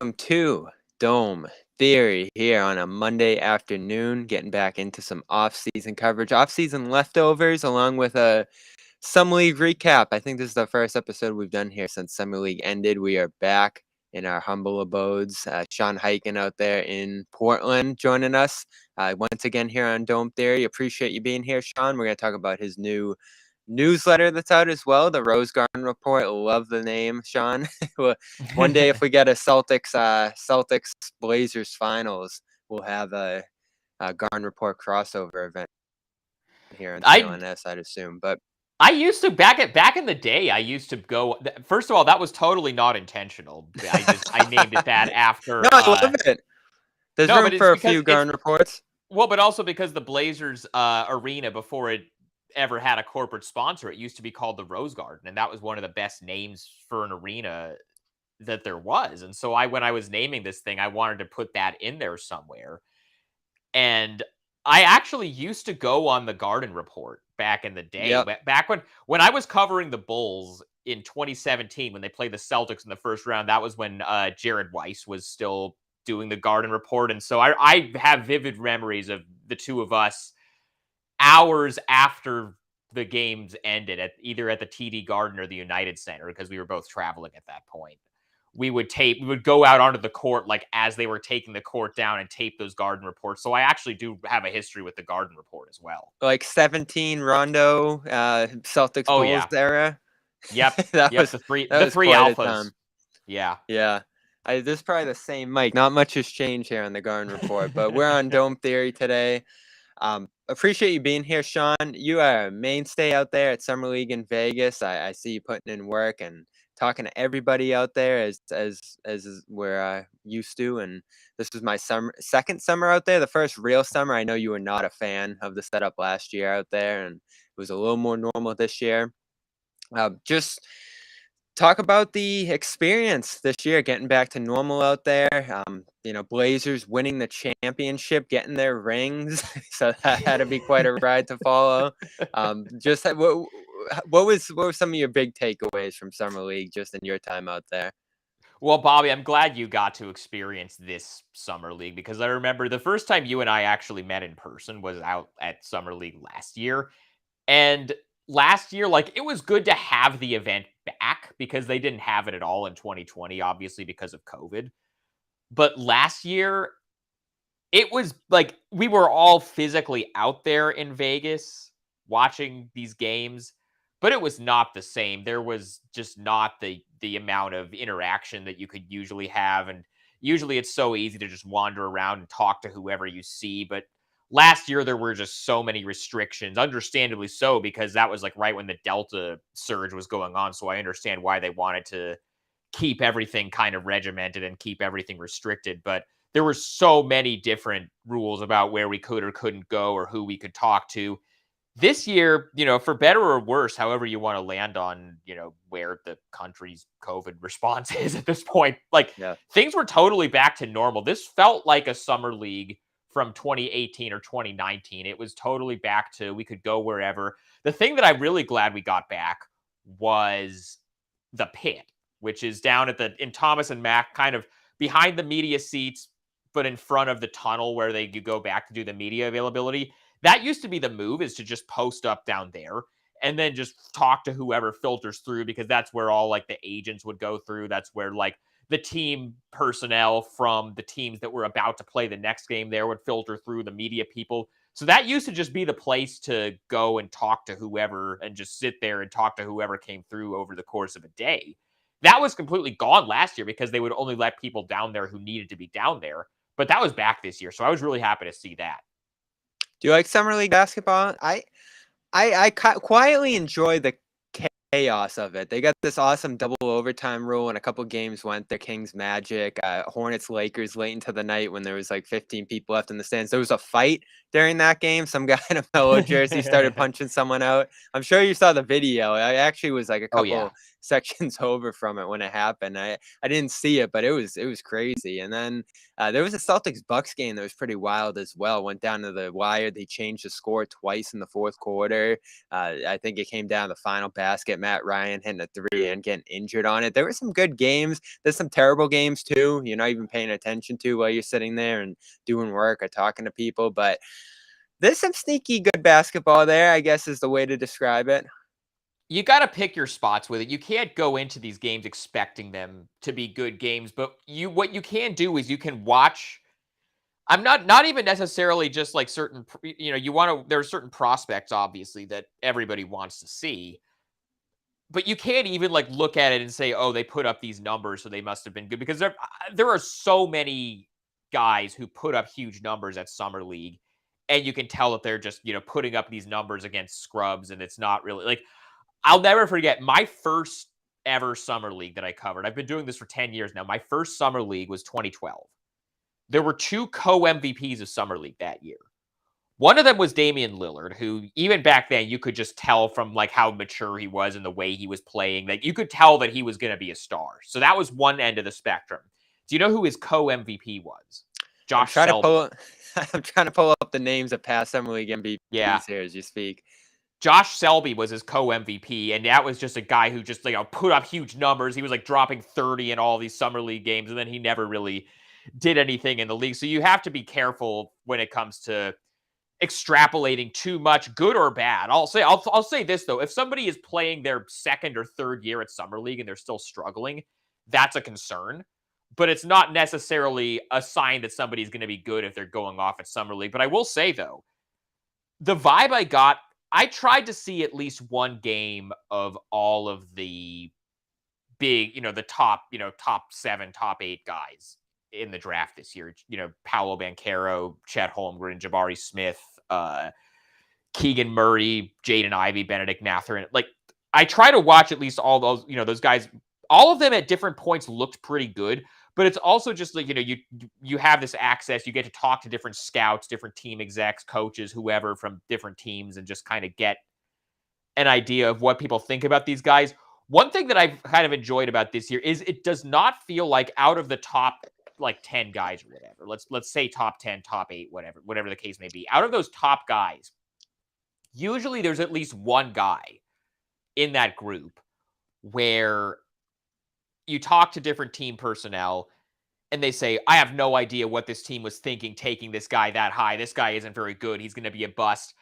to Dome Theory here on a Monday afternoon, getting back into some off-season coverage, off-season leftovers, along with a Summer League recap. I think this is the first episode we've done here since Summer League ended. We are back in our humble abodes. Sean Highkin out there in Portland joining us once again here on Dome Theory. Appreciate you being here, Sean. We're going to talk about his new newsletter that's out as well, the Rose Garden Report. Love the name, Sean. One day, if we get a Celtics Blazers finals, we'll have a Garden Report crossover event here in I CLNS, I'd assume. But I used to back in the day. I used to go. First of all, that was totally not intentional. I named it that no, after. I love it. There's No, room but it's for a because few Garden Reports. well, but also because the Blazers arena, before it ever had a corporate sponsor, it used to be called the Rose Garden, and that was one of the best names for an arena that there was. And so when I was naming this thing, I wanted to put that in there somewhere. And I actually used to go on the Garden Report back in the day. Yep. Back when I was covering the Bulls in 2017, when they played the Celtics in the first round, that was when Jared Weiss was still doing the Garden Report. And so I have vivid memories of the two of us hours after the games ended, either at the TD Garden or the United Center, because we were both traveling at that point. We would go out onto the court like as they were taking the court down and tape those Garden Reports. So I actually do have a history with the Garden Report as well. Like 17 Rondo, Celtics Bulls era. Yep. that was the three quite alphas. a time. Yeah. This is probably the same mic. Not much has changed here on the Garden Report, but we're on Dome Theory today. Appreciate you being here, Sean. You are a mainstay out there at Summer League in Vegas. I see you putting in work and talking to everybody out there as we're used to. And this was my second summer out there, the first real summer. I know you were not a fan of the setup last year out there, and it was a little more normal this year. Just talk about the experience this year, getting back to normal out there. Blazers winning the championship, getting their rings, so that had to be quite a ride to follow. Just what were some of your big takeaways from Summer League just in your time out there? Well, Bobby, I'm glad you got to experience this Summer League, because I remember the first time you and I actually met in person was out at Summer League last year. And last year, it was good to have the event back because they didn't have it at all in 2020, obviously because of COVID. But last year, it was we were all physically out there in Vegas watching these games, but it was not the same. There was just not the amount of interaction that you could usually have. And usually it's so easy to just wander around and talk to whoever you see. But last year, there were just so many restrictions, understandably so, because that was right when the Delta surge was going on. So I understand why they wanted to keep everything kind of regimented and keep everything restricted. But there were so many different rules about where we could or couldn't go or who we could talk to. This year, for better or worse, however you want to land on, where the country's COVID response is at this point, things were totally back to normal. This felt like a summer league from 2018 or 2019. It was totally back to, we could go wherever. The thing that I'm really glad we got back was the pit, which is down in Thomas and Mack, kind of behind the media seats, but in front of the tunnel where you go back to do the media availability. That used to be the move, is to just post up down there and then just talk to whoever filters through, because that's where all the agents would go through. That's where the team personnel from the teams that were about to play the next game there would filter through, the media people. So that used to just be the place to go and talk to whoever and just sit there and talk to whoever came through over the course of a day. That was completely gone last year because they would only let people down there who needed to be down there. But that was back this year, so I was really happy to see that. Do you like Summer League basketball? I quietly enjoy the chaos of it. They got this awesome double overtime rule, and a couple games went their Kings Magic, Hornets Lakers late into the night when there was 15 people left in the stands. There was a fight during that game. Some guy in a Melo jersey started punching someone out. I'm sure you saw the video. It actually was a couple sections over from it when it happened. I didn't see it, but it was crazy. And then there was a Celtics Bucks game that was pretty wild as well. Went down to the wire. They changed the score twice in the fourth quarter. I think it came down to the final basket. Matt Ryan hitting a three and getting injured on it. There were some good games. There's some terrible games too. You're not even paying attention to while you're sitting there and doing work or talking to people. But there's some sneaky good basketball there, I guess is the way to describe it. You got to pick your spots with it. You can't go into these games expecting them to be good games, but what you can do is you can watch. I'm not even necessarily just like certain, you want to, there are certain prospects obviously that everybody wants to see, but you can't even like look at it and say, oh, they put up these numbers, so they must have been good, because there are so many guys who put up huge numbers at Summer League, and you can tell that they're just, putting up these numbers against scrubs, and it's not really like, I'll never forget my first ever Summer League that I covered. I've been doing this for 10 years now. My first Summer League was 2012. There were two co-MVPs of Summer League that year. One of them was Damian Lillard, who even back then you could just tell from like how mature he was and the way he was playing, that you could tell that he was going to be a star. So that was one end of the spectrum. Do you know who his co-MVP was? Josh Selby. I'm trying to pull up the names of past Summer League MVPs here as you speak. Josh Selby was his co-MVP, and that was just a guy who just put up huge numbers. He was like dropping 30 in all these Summer League games, and then he never really did anything in the league. So you have to be careful when it comes to extrapolating too much, good or bad. I'll say this though: if somebody is playing their second or third year at Summer League and they're still struggling, that's a concern. But it's not necessarily a sign that somebody's going to be good if they're going off at Summer League. But I will say though, the vibe I got, I tried to see at least one game of all of the big, the top 7, top 8 guys in the draft this year. Paolo Banchero, Chet Holmgren, Jabari Smith, Keegan Murray, Jaden Ivey, Benedict Mathurin. Like, I try to watch at least all those, those guys. All of them at different points looked pretty good, but it's also just like, you have this access. You get to talk to different scouts, different team execs, coaches, whoever from different teams, and just kind of get an idea of what people think about these guys. One thing that I've kind of enjoyed about this year is it does not feel like out of the top 10 guys or whatever. Let's say top 10, top 8, whatever the case may be. Out of those top guys, usually there's at least one guy in that group where you talk to different team personnel and they say, I have no idea what this team was thinking taking this guy that high. This guy isn't very good. He's going to be a bust.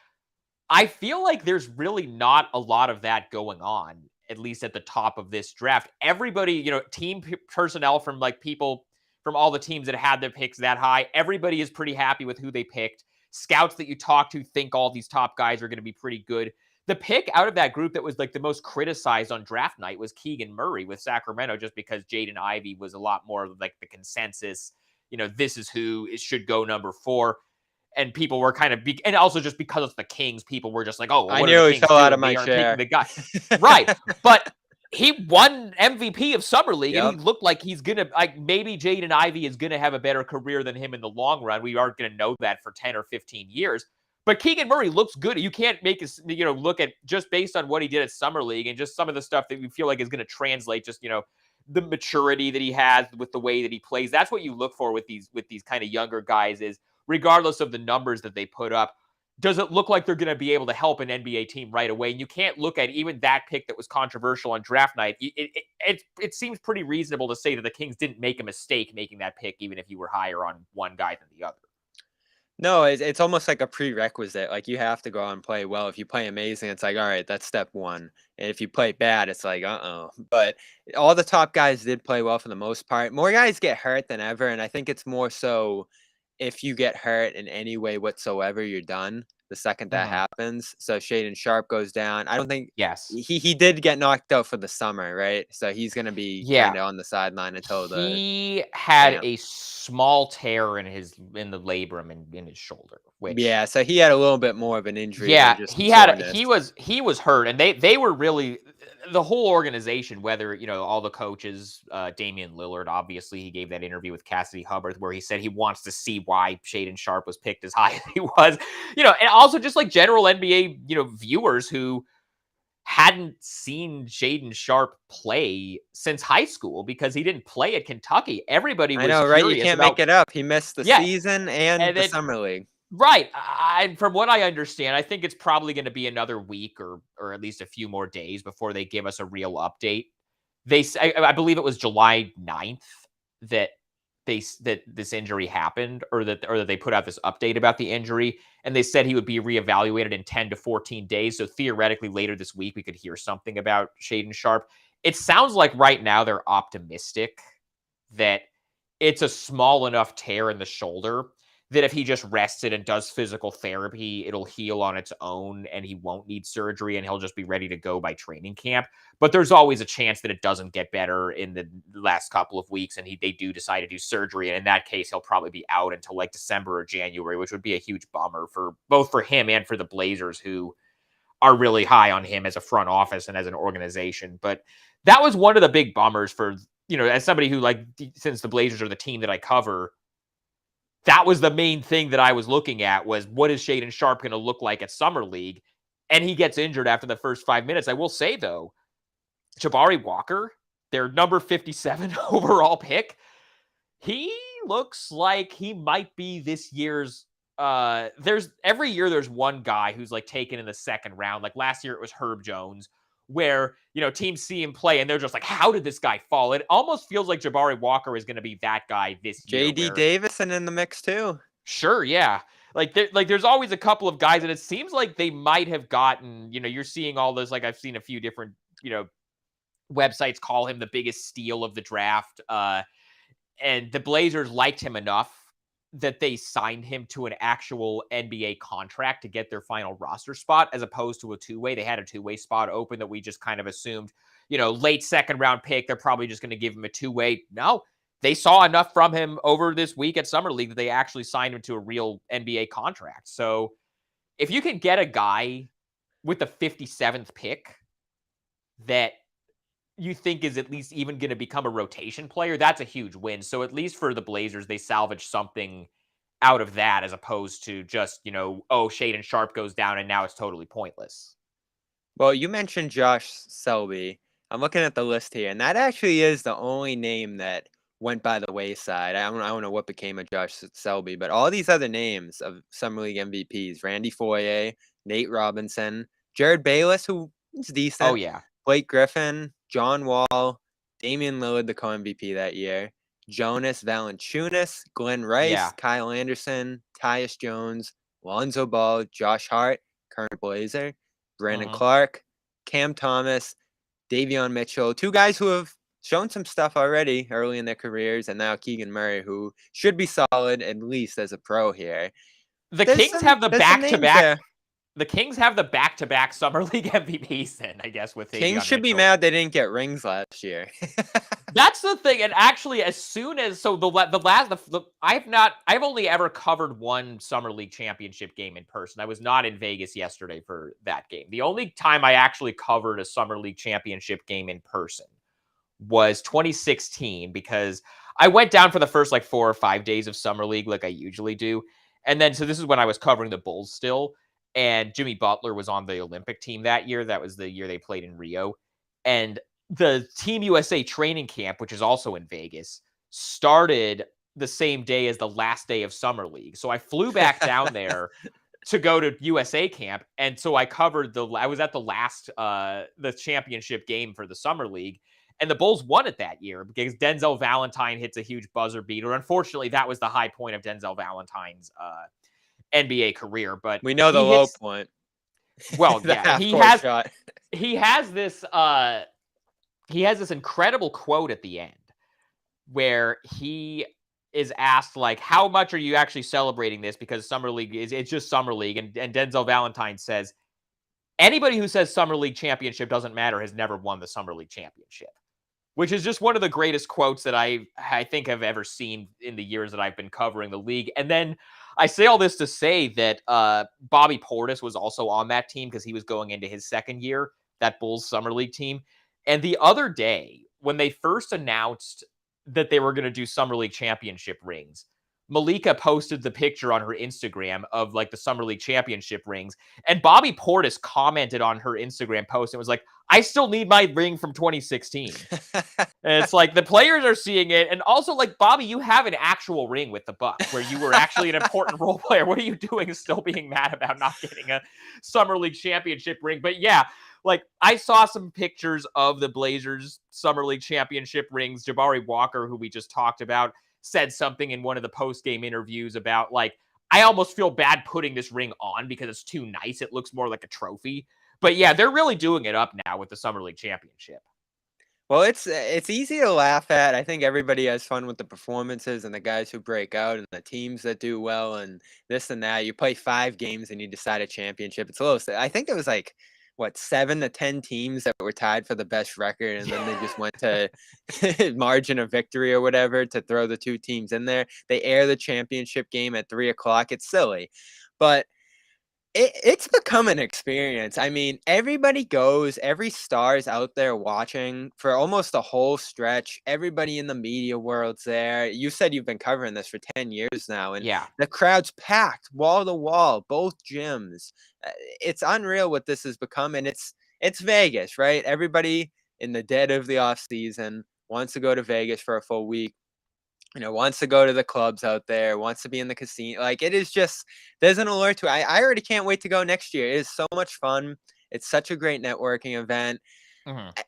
I feel like there's really not a lot of that going on, at least at the top of this draft. Everybody, team personnel from people from all the teams that had their picks that high, everybody is pretty happy with who they picked. Scouts that you talk to think all these top guys are going to be pretty good. The pick out of that group that was the most criticized on draft night was Keegan Murray with Sacramento, just because Jaden Ivey was a lot more of the consensus. This is who should go number 4. And people were kind of, and also just because it's the Kings, people were just like, oh, well, I nearly fell out of my chair. The guy. Right. But he won MVP of Summer League, Yep. and he looked like he's going to, maybe Jaden Ivey is going to have a better career than him in the long run. We aren't going to know that for 10 or 15 years. But Keegan Murray looks good. You can't make us, look at just based on what he did at Summer League and just some of the stuff that we feel like is going to translate, just, the maturity that he has with the way that he plays. That's what you look for with these kind of younger guys is, regardless of the numbers that they put up, does it look like they're going to be able to help an NBA team right away? And you can't look at even that pick that was controversial on draft night. It seems pretty reasonable to say that the Kings didn't make a mistake making that pick, even if you were higher on one guy than the other. No, it's almost like a prerequisite. Like, you have to go out and play well. If you play amazing, it's like, all right, that's step 1. And if you play bad, it's like, uh-oh. But all the top guys did play well for the most part. More guys get hurt than ever, and I think it's more so if you get hurt in any way whatsoever, you're done the second that happens. So Shaedon Sharpe goes down. I don't think he did get knocked out for the summer, right? So he's going to be kind of on the sideline until he had a small tear in the labrum in his shoulder. Which, so he had a little bit more of an injury. Yeah, he was hurt, and they were really, the whole organization, whether all the coaches, Damian Lillard, obviously he gave that interview with Cassidy Hubbard where he said he wants to see why Shaedon Sharpe was picked as high as he was, and also just like general NBA viewers who hadn't seen Shaedon Sharpe play since high school because he didn't play at Kentucky. Everybody I was know, right? You curious can't make about, it up. He missed the yeah, season and and the then summer league. right. From what I understand, I think it's probably going to be another week or at least a few more days before they give us a real update. I believe it was July 9th that that this injury happened, or that they put out this update about the injury, and they said he would be reevaluated in 10 to 14 days. So theoretically, later this week we could hear something about Shaedon Sharpe. It sounds like right now they're optimistic that it's a small enough tear in the shoulder that if he just rests it and does physical therapy, it'll heal on its own and he won't need surgery and he'll just be ready to go by training camp. But there's always a chance that it doesn't get better in the last couple of weeks and they do decide to do surgery. And in that case, he'll probably be out until like December or January, which would be a huge bummer for both for him and for the Blazers, who are really high on him as a front office and as an organization. But that was one of the big bummers for, as somebody who, like, since the Blazers are the team that I cover, that was the main thing that I was looking at, was what is Shaedon Sharpe going to look like at Summer League? And he gets injured after the first 5 minutes. I will say, though, Jabari Walker, their number 57 overall pick, he looks like he might be this year's there's every year there's one guy who's like taken in the second round. Like last year it was Herb Jones, where teams see him play and they're just like, how did this guy fall? It almost feels like Jabari Walker is going to be that guy this year, JD where Davison in the mix too. sure, yeah. There's always a couple of guys, and it seems like they might have gotten, you're seeing all those, like I've seen a few different, websites call him the biggest steal of the draft. And the Blazers liked him enough that they signed him to an actual NBA contract to get their final roster spot, as opposed to a two-way. They had a two-way spot open that we just kind of assumed, late second round pick, they're probably just going to give him a two-way. No, they saw enough from him over this week at Summer League that they actually signed him to a real NBA contract. So if you can get a guy with the 57th pick that you think is at least even going to become a rotation player, that's a huge win. So at least for the Blazers, they salvaged something out of that, as opposed to just, Shaedon Sharpe goes down and now it's totally pointless. Well, you mentioned Josh Selby. I'm looking at the list here, and that actually is the only name that went by the wayside. I don't know what became of Josh Selby, but all these other names of Summer League MVPs, Randy Foye, Nate Robinson, Jared Bayless, who is decent. Oh, yeah. Blake Griffin, John Wall, Damian Lillard, the co-MVP that year, Jonas Valanciunas, Glenn Rice, Yeah. Kyle Anderson, Tyus Jones, Lonzo Ball, Josh Hart, current Blazer, Brandon Clark, Cam Thomas, Davion Mitchell, two guys who have shown some stuff already early in their careers, and now Keegan Murray, who should be solid at least as a pro here. The Kings have the there's some names there. The Kings have the back-to-back Summer League MVPs then, I guess, with Davion Kings should be Mitchell. mad they didn't get rings last year. That's the thing. And actually, as soon as I've only ever covered one Summer League championship game in person. I was not in Vegas yesterday for that game. The only time I actually covered a Summer League championship game in person was 2016, because I went down for the first 4 or 5 days of Summer League like I usually do. And then, so this is when I was covering the Bulls still. And Jimmy Butler was on the Olympic team that year. That was the year they played in Rio. And the Team USA training camp, which is also in Vegas, started the same day as the last day of Summer League. So I flew back down there to go to USA camp. And so I covered I was at the last, the championship game for the Summer League. And the Bulls won it that year because Denzel Valentine hits a huge buzzer beater. Unfortunately, that was the high point of Denzel Valentine's NBA career. But we know the low point. Well, yeah, he has this incredible quote at the end where he is asked, how much are you actually celebrating this? Because Summer League it's just Summer League. And Denzel Valentine says, anybody who says Summer League championship doesn't matter has never won the Summer League championship, which is just one of the greatest quotes that I think I've ever seen in the years that I've been covering the league. And then I say all this to say that Bobby Portis was also on that team because he was going into his second year, that Bulls Summer League team. And the other day, when they first announced that they were going to do Summer League championship rings, Malika posted the picture on her Instagram of like the Summer League championship rings. And Bobby Portis commented on her Instagram post and was like, I still need my ring from 2016. And it's like the players are seeing it. And also, like, Bobby, you have an actual ring with the Bucks where you were actually an important role player. What are you doing still being mad about not getting a Summer League championship ring? But yeah, like, I saw some pictures of the Blazers Summer League championship rings. Jabari Walker, who we just talked about, said something in one of the post-game interviews about, like, I almost feel bad putting this ring on because it's too nice. It looks more like a trophy. But yeah, they're really doing it up now with the Summer League championship. Well, it's easy to laugh at. I think everybody has fun with the performances and the guys who break out and the teams that do well and this and that. You play 5 games and you decide a championship. It's a little. I think it was like what 7 to 10 teams that were tied for the best record, and then they just went to margin of victory or whatever to throw the 2 teams in there. They air the championship game at 3:00. It's silly, but it's become an experience. I mean, everybody goes, every star's out there watching for almost the whole stretch. Everybody in the media world's there. You said you've been covering this for 10 years now, and Yeah. the crowd's packed wall to wall, both gyms. It's unreal what this has become, and it's Vegas, right? Everybody in the dead of the off season wants to go to Vegas for a full week. Wants to go to the clubs out there, wants to be in the casino. Like, it is just, there's an allure to it. I already can't wait to go next year. It is so much fun. It's such a great networking event.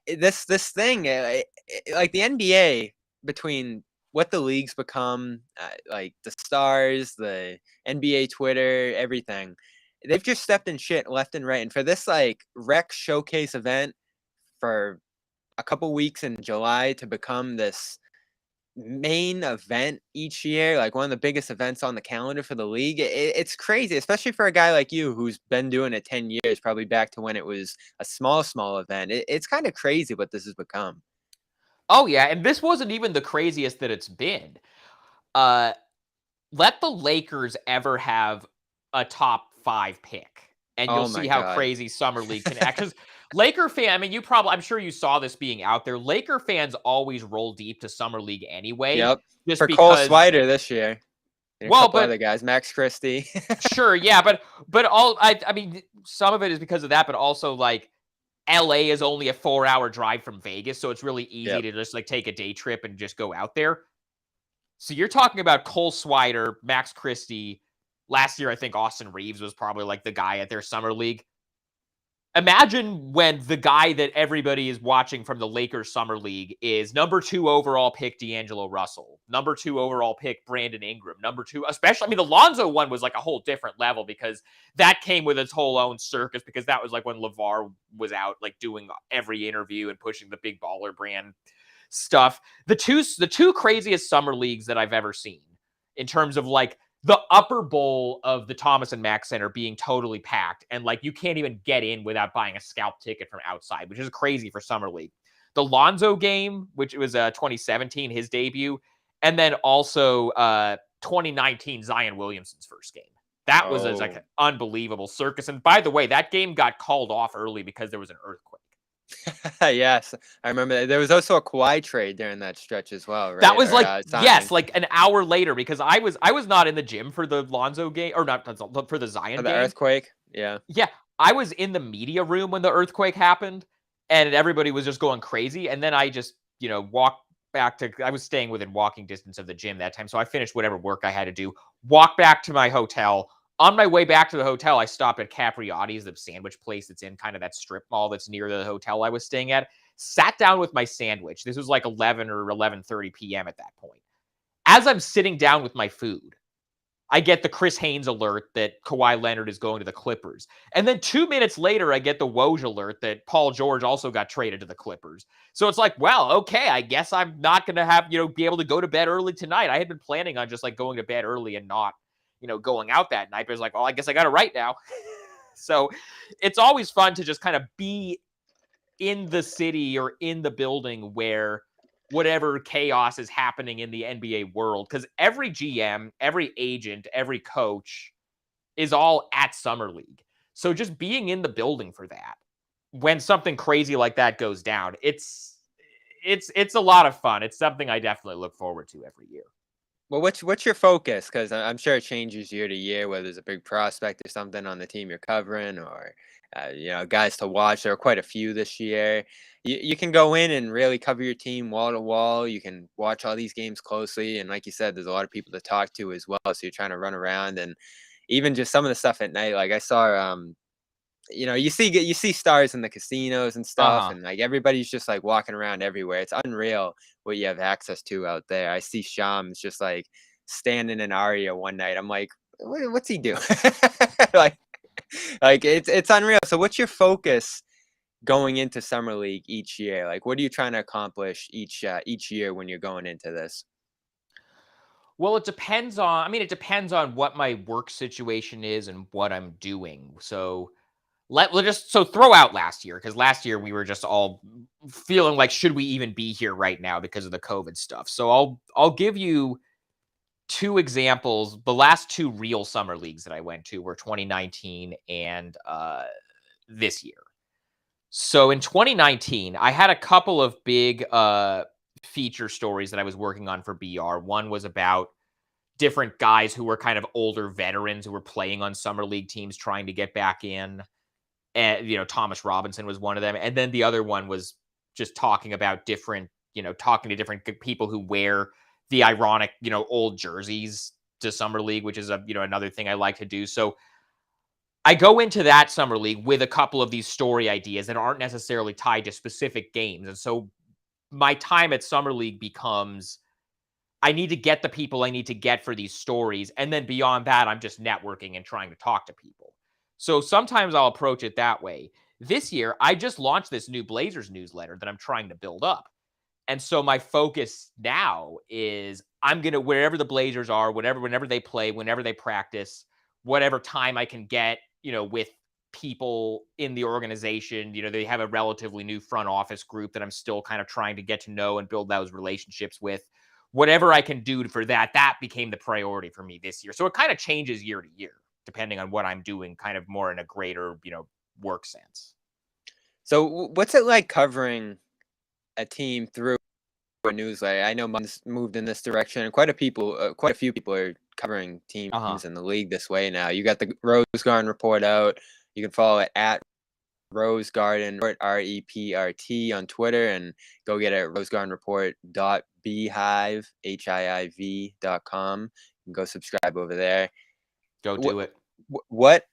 This thing, like the NBA, between what the leagues become, like the stars, the NBA Twitter, everything, they've just stepped in shit left and right. And for this like rec showcase event for a couple weeks in July to become this main event each year, like one of the biggest events on the calendar for the league. It's crazy, especially for a guy like you who's been doing it 10 years, probably back to when it was a small event. It's kind of crazy what this has become. Oh, yeah, and this wasn't even the craziest that it's been. Let the Lakers ever have a top 5 pick, and you'll Oh see my how God. crazy Summer League can act. Because Laker fan, I mean, I'm sure you saw this being out there. Laker fans always roll deep to Summer League anyway, Yep. just For Cole because. Swider this year. And a Well, couple but other guys, Max Christie. sure, yeah, but I mean, some of it is because of that, but also like LA is only a 4-hour drive from Vegas, so it's really easy Yep. to just like take a day trip and just go out there. So you're talking about Cole Swider, Max Christie. Last year, I think Austin Reeves was probably like the guy at their summer league. Imagine when the guy that everybody is watching from the Lakers summer league is number 2 overall pick D'Angelo Russell, number 2 overall pick Brandon Ingram, number 2, especially, I mean, the Lonzo one was like a whole different level because that came with its whole own circus because that was like when LeVar was out like doing every interview and pushing the big baller brand stuff. The two craziest summer leagues that I've ever seen in terms of like the upper bowl of the Thomas and Mack Center being totally packed, and like you can't even get in without buying a scalp ticket from outside, which is crazy for summer league. The Lonzo game, which was 2017, his debut, and then also 2019 Zion Williamson's first game. That was like an unbelievable circus. And by the way, that game got called off early because there was an earthquake. Yes, I remember that. There was also a Kawhi trade during that stretch as well, right? That was Or, like yes, signing. like an hour later because I was not in the gym for the Lonzo game or not for the Zion For the game. earthquake. Yeah. Yeah, I was in the media room when the earthquake happened, and everybody was just going crazy. And then I just walked back to. I was staying within walking distance of the gym that time, so I finished whatever work I had to do. Walked back to my hotel. On my way back to the hotel, I stopped at Capriotti's, the sandwich place that's in kind of that strip mall that's near the hotel I was staying at. Sat down with my sandwich. This was like 11 or 11:30 p.m. at that point. As I'm sitting down with my food, I get the Chris Haynes alert that Kawhi Leonard is going to the Clippers. And then 2 minutes later, I get the Woj alert that Paul George also got traded to the Clippers. So it's like, well, okay, I guess I'm not going to have, be able to go to bed early tonight. I had been planning on just like going to bed early and not, going out that night. But it's like, well, I guess I got it right now. So it's always fun to just kind of be in the city or in the building where whatever chaos is happening in the NBA world. Because every GM, every agent, every coach is all at Summer League. So just being in the building for that, when something crazy like that goes down, it's a lot of fun. It's something I definitely look forward to every year. Well, what's your focus? Because I'm sure it changes year to year, whether there's a big prospect or something on the team you're covering, or guys to watch. There are quite a few this year. You can go in and really cover your team wall to wall. You can watch all these games closely, and like you said, there's a lot of people to talk to as well. So you're trying to run around, and even just some of the stuff at night. Like I saw, you see stars in the casinos and stuff, Uh-huh. and like everybody's just like walking around everywhere. It's unreal what you have access to out there. I see Shams just like standing in Aria one night. I'm like, what's he doing? like, like it's unreal. So, what's your focus going into summer league each year? Like, what are you trying to accomplish each year when you're going into this? Well, it depends on what my work situation is and what I'm doing. So let's just throw out last year, because last year we were just all feeling like, should we even be here right now because of the COVID stuff. So I'll give you two examples. The last two real summer leagues that I went to were 2019 and this year. So in 2019, I had a couple of big feature stories that I was working on for BR. One was about different guys who were kind of older veterans who were playing on summer league teams trying to get back in. And, Thomas Robinson was one of them. And then the other one was just talking about talking to different people who wear the ironic, old jerseys to summer league, which is another thing I like to do. So I go into that summer league with a couple of these story ideas that aren't necessarily tied to specific games. And so my time at summer league becomes, I need to get the people I need to get for these stories. And then beyond that, I'm just networking and trying to talk to people. So sometimes I'll approach it that way. This year, I just launched this new Blazers newsletter that I'm trying to build up. And so my focus now is, I'm going to, wherever the Blazers are, whenever they play, whenever they practice, whatever time I can get, with people in the organization. They have a relatively new front office group that I'm still kind of trying to get to know and build those relationships with. Whatever I can do for that became the priority for me this year. So it kind of changes year to year, depending on what I'm doing, kind of more in a greater, work sense. So, what's it like covering a team through a newsletter? I know mine's moved in this direction, and quite a few people are covering Uh-huh. teams in the league this way now. You got the Rose Garden report out. You can follow it at Rose Garden REPRT on Twitter, and go get it at rosegardenreport.beehive.com. You can go subscribe over there. Go What do it. what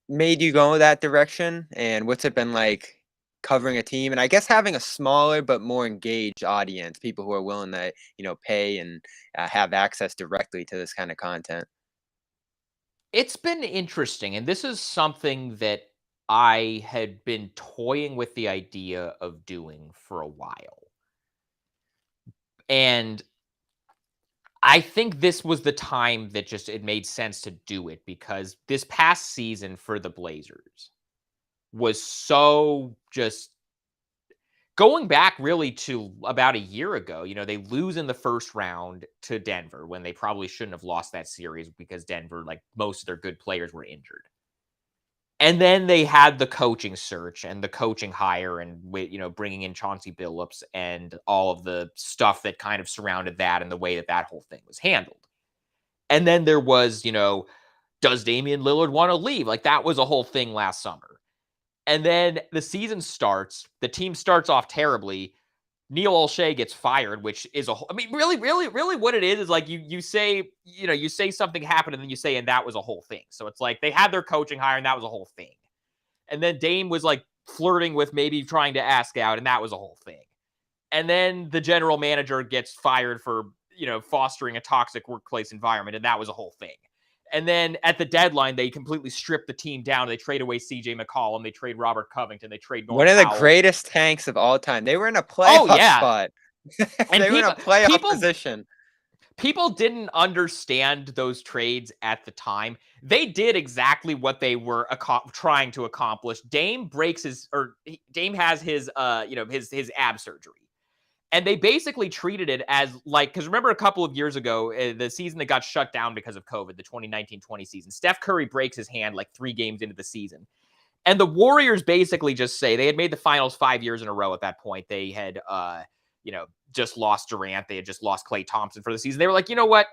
made you go that direction, and what's it been like covering a team, and I guess having a smaller but more engaged audience, people who are willing to pay and have access directly to this kind of content? It's been interesting, and this is something that I had been toying with the idea of doing for a while. And I think this was the time that just it made sense to do it, because this past season for the Blazers was so just going back really to about a year ago. They lose in the first round to Denver when they probably shouldn't have lost that series, because Denver, like most of their good players, were injured. And then they had the coaching search and the coaching hire, and bringing in Chauncey Billups and all of the stuff that kind of surrounded that, and the way that whole thing was handled. And then there was, does Damian Lillard want to leave? Like, that was a whole thing last summer. And then the season starts, the team starts off terribly. Neil Olshey gets fired, which is really, really, really what it is like you say, you say something happened, and then you say, and that was a whole thing. So it's like they had their coaching hire, and that was a whole thing. And then Dame was like flirting with maybe trying to ask out, and that was a whole thing. And then the general manager gets fired for, fostering a toxic workplace environment, and that was a whole thing. And then at the deadline, they completely strip the team down. They trade away CJ McCollum. They trade Robert Covington. They trade One Norm of the Powell. greatest tanks of all time. They were in a Oh, playoff yeah. spot. And They were in a playoff position. people didn't understand those trades at the time. They did exactly what they were trying to accomplish. Dame has his his ab surgery. And they basically treated it as like, because remember a couple of years ago, the season that got shut down because of COVID, the 2019-20 season, Steph Curry breaks his hand like 3 games into the season. And the Warriors basically just say, they had made the finals 5 years in a row at that point. They had just lost Durant. They had just lost Klay Thompson for the season. They were like, you know what,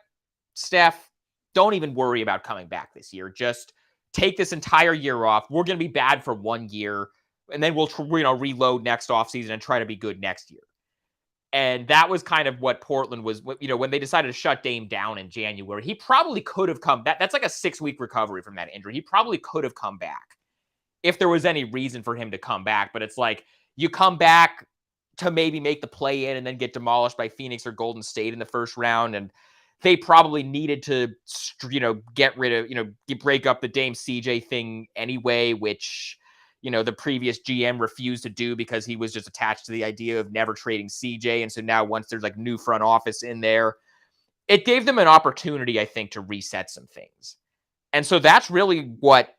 Steph, don't even worry about coming back this year. Just take this entire year off. We're going to be bad for 1 year, and then we'll reload next offseason and try to be good next year. And that was kind of what Portland was, when they decided to shut Dame down in January. He probably could have come back. That's like a 6-week recovery from that injury. He probably could have come back if there was any reason for him to come back. But it's like, you come back to maybe make the play in and then get demolished by Phoenix or Golden State in the first round. And they probably needed to, get rid of, break up the Dame CJ thing anyway, which, the previous GM refused to do because he was just attached to the idea of never trading CJ. And so now once there's like new front office in there, it gave them an opportunity, I think, to reset some things. And so that's really what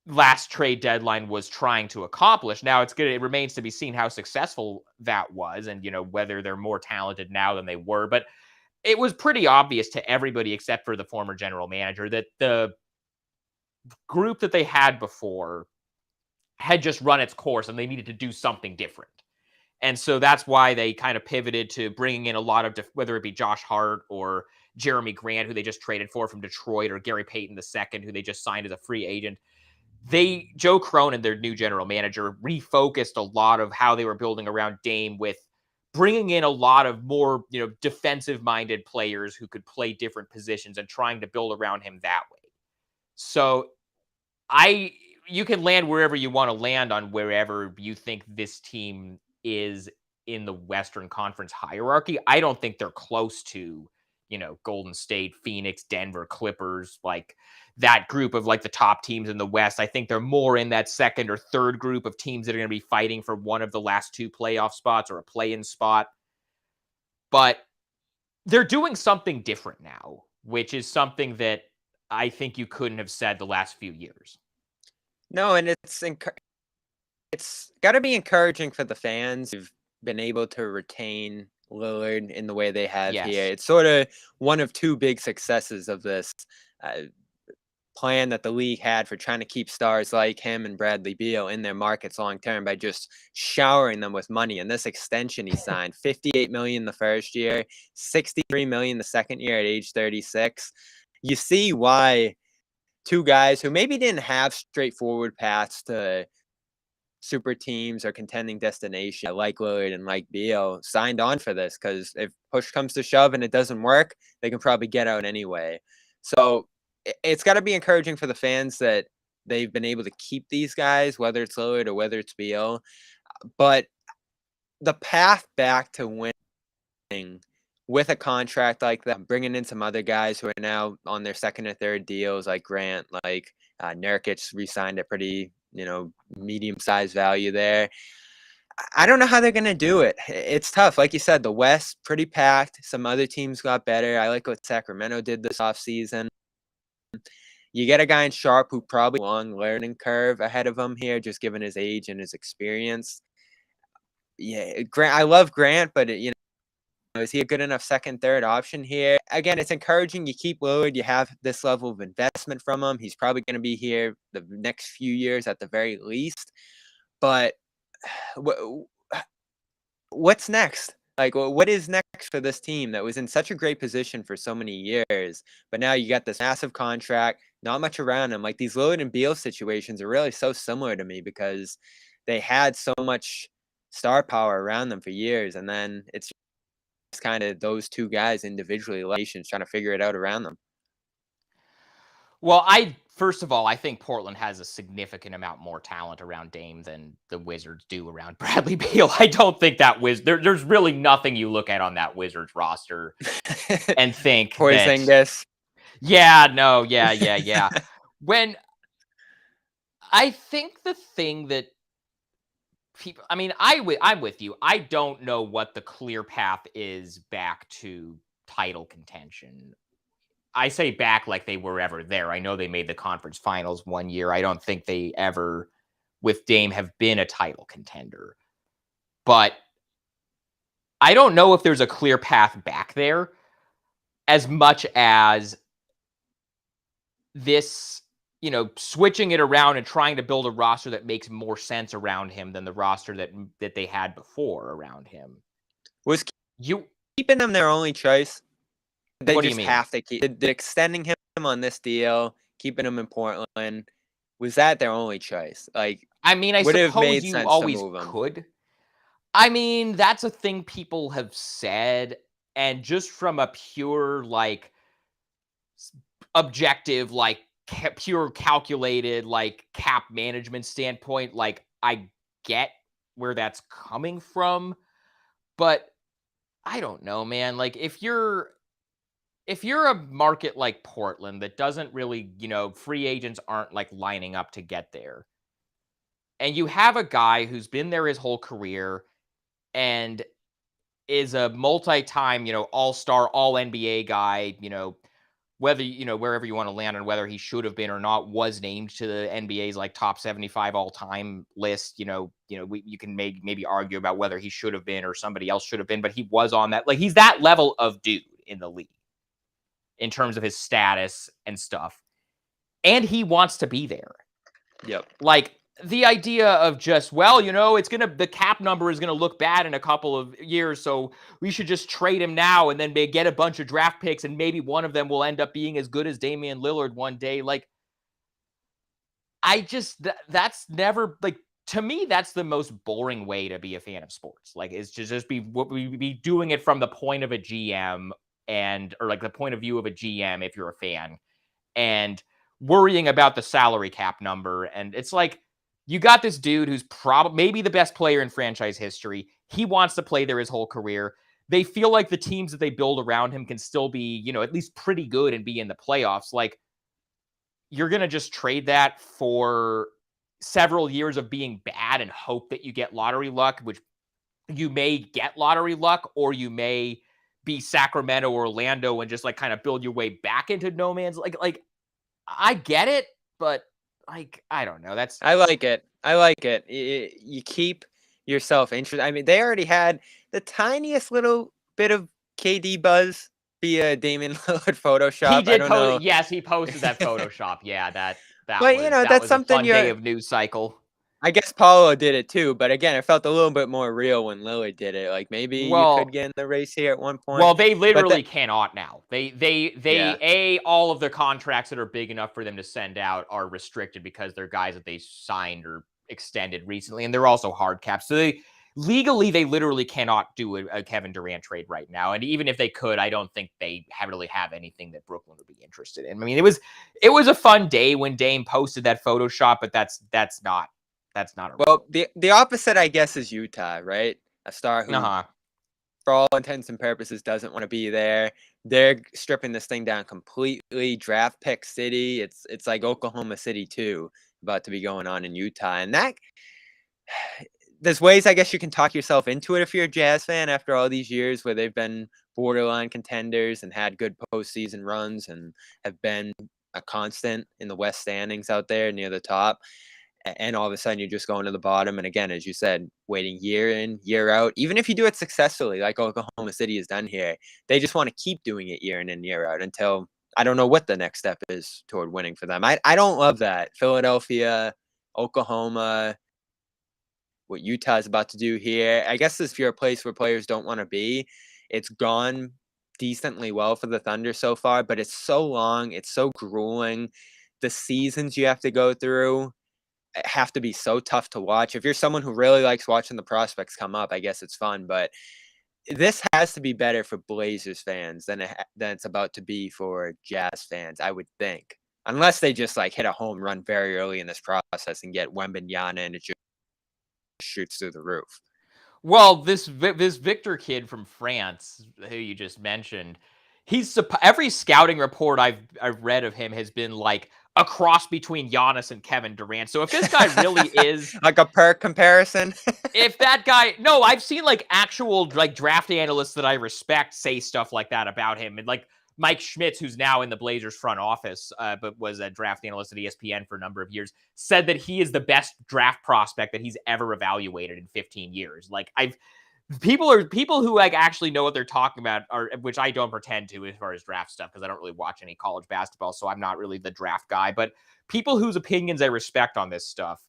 last trade deadline was trying to accomplish. Now it remains to be seen how successful that was and, whether they're more talented now than they were. But it was pretty obvious to everybody except for the former general manager that the group that they had before had just run its course and they needed to do something different. And so that's why they kind of pivoted to bringing in a lot of, whether it be Josh Hart or Jeremy Grant, who they just traded for from Detroit, or Gary Payton II, who they just signed as a free agent. Joe Cronin, their new general manager, refocused a lot of how they were building around Dame with bringing in a lot of more, defensive-minded players who could play different positions and trying to build around him that way. So you can land wherever you want to land on wherever you think this team is in the Western Conference hierarchy. I don't think they're close to, Golden State, Phoenix, Denver, Clippers, like that group of like the top teams in the West. I think they're more in that second or third group of teams that are going to be fighting for one of the last 2 playoff spots or a play-in spot. But they're doing something different now, which is something that I think you couldn't have said the last few years. No, and it's got to be encouraging for the fans who've been able to retain Lillard in the way they have here. It's sort of one of 2 big successes of this plan that the league had for trying to keep stars like him and Bradley Beal in their markets long term by just showering them with money. And this extension he signed, $58 million the first year, $63 million the second year at age 36. You see why 2 guys who maybe didn't have straightforward paths to super teams or contending destinations like Lillard and like Beal signed on for this, because if push comes to shove and it doesn't work, they can probably get out anyway. So it's got to be encouraging for the fans that they've been able to keep these guys, whether it's Lillard or whether it's Beal. But the path back to winning with a contract like that, bringing in some other guys who are now on their second or third deals, like Grant, like Nurkic re-signed a pretty, medium-sized value there. I don't know how they're going to do it. It's tough. Like you said, the West, pretty packed. Some other teams got better. I like what Sacramento did this offseason. You get a guy in Sharp who probably has a long learning curve ahead of him here, just given his age and his experience. Yeah, Grant. I love Grant, but is he a good enough second, third option here? Again, it's encouraging. You keep Lillard. You have this level of investment from him. He's probably going to be here the next few years at the very least. But what's next? Like, what is next for this team that was in such a great position for so many years? But now you got this massive contract, not much around him. Like, these Lillard and Beal situations are really so similar to me because they had so much star power around them for years. And then it's kind of those 2 guys individually, trying to figure it out around them. Well, first of all, I think Portland has a significant amount more talent around Dame than the Wizards do around Bradley Beal. I don't think that there's really nothing you look at on that Wizards roster and think Porzingis. Yeah. When I think the thing that people, I'm with you. I don't know what the clear path is back to title contention. I say back like they were ever there. I know they made the conference finals 1 year. I don't think they ever, with Dame, have been a title contender. But I don't know if there's a clear path back there as much as this, switching it around and trying to build a roster that makes more sense around him than the roster that they had before around him. Was You keeping him their only choice? They What do you just mean? have to keep did extending him on this deal, keeping him in Portland. Was that their only choice? Like, I mean, I would it have suppose made you sense to always move him? could. I mean, that's a thing people have said, and just from a pure, like, objective, like, pure calculated, like, cap management standpoint, like, I get where that's coming from, but I don't know, man. Like, if you're a market like Portland that doesn't really, free agents aren't, like, lining up to get there, and you have a guy who's been there his whole career and is a multi-time, all-star, all NBA guy, whether, wherever you want to land on whether he should have been or not, was named to the NBA's like top 75 all-time list. You can maybe argue about whether he should have been or somebody else should have been, but he was on that. Like, he's that level of dude in the league in terms of his status and stuff. And he wants to be there. Yep. Like, the idea of just, well, the cap number is gonna look bad in a couple of years, so we should just trade him now and then get a bunch of draft picks, and maybe one of them will end up being as good as Damian Lillard one day. Like, I just that's never, like, to me, that's the most boring way to be a fan of sports. Like, is to just be doing it from the point of a GM or like the point of view of a GM if you're a fan, and worrying about the salary cap number. And it's like, you got this dude who's probably maybe the best player in franchise history. He wants to play there his whole career. They feel like the teams that they build around him can still be, at least pretty good and be in the playoffs. Like, you're going to just trade that for several years of being bad and hope that you get lottery luck, which you may get lottery luck, or you may be Sacramento or Orlando and just, like, kind of build your way back into no man's, like, I get it, but, like, I don't know. I like it. I like it. You keep yourself interested. I mean, they already had the tiniest little bit of KD buzz via Damian Lillard He Photoshop. I did don't post. know. Yes, he posted that Photoshop. Yeah, that But, was that that's was a something fun day of news cycle. I guess Paulo did it too, but again, it felt a little bit more real when Lillard did it. Like, maybe you could Well, get in the race here at one point. well, they But literally cannot now. yeah. All of their contracts that are big enough for them to send out are restricted because they're guys that they signed or extended recently, and they're also hard caps. So they literally cannot do a Kevin Durant trade right now. And even if they could, I don't think they really have anything that Brooklyn would be interested in. I mean, it was a fun day when Dame posted that Photoshop, but that's not a Well, the opposite, I guess, is Utah, right? A star who, uh-huh. for all intents and purposes, doesn't want to be there. They're stripping this thing down completely. Draft pick city. It's like Oklahoma City too, about to be going on in Utah, and that there's ways I guess you can talk yourself into it if you're a Jazz fan after all these years where they've been borderline contenders and had good postseason runs and have been a constant in the West standings out there near the top. And all of a sudden you're just going to the bottom. And again, as you said, waiting year in, year out, even if you do it successfully, like Oklahoma City has done here, they just want to keep doing it year in and year out until I don't know what the next step is toward winning for them. I don't love that. Philadelphia, Oklahoma, what Utah is about to do here. I guess if you're a place where players don't want to be, it's gone decently well for the Thunder so far, but it's so long, it's so grueling. The seasons you have to go through have to be so tough to watch. If you're someone who really likes watching the prospects come up, I guess it's fun, but this has to be better for Blazers fans than it's about to be for Jazz fans, I would think. Unless they just like hit a home run very early in this process and get Wembanyama and it just shoots through the roof. Well, this Victor kid from France, who you just mentioned, every scouting report I've read of him has been like a cross between Giannis and Kevin Durant. So if this guy really is like a perk comparison, if that guy, no, I've seen like actual like draft analysts that I respect say stuff like that about him, and like Mike Schmitz, who's now in the Blazers front office, but was a draft analyst at ESPN for a number of years, said that he is the best draft prospect that he's ever evaluated in 15 years. Like people who like actually know what they're talking about, which I don't pretend to as far as draft stuff because I don't really watch any college basketball, so I'm not really the draft guy. But people whose opinions I respect on this stuff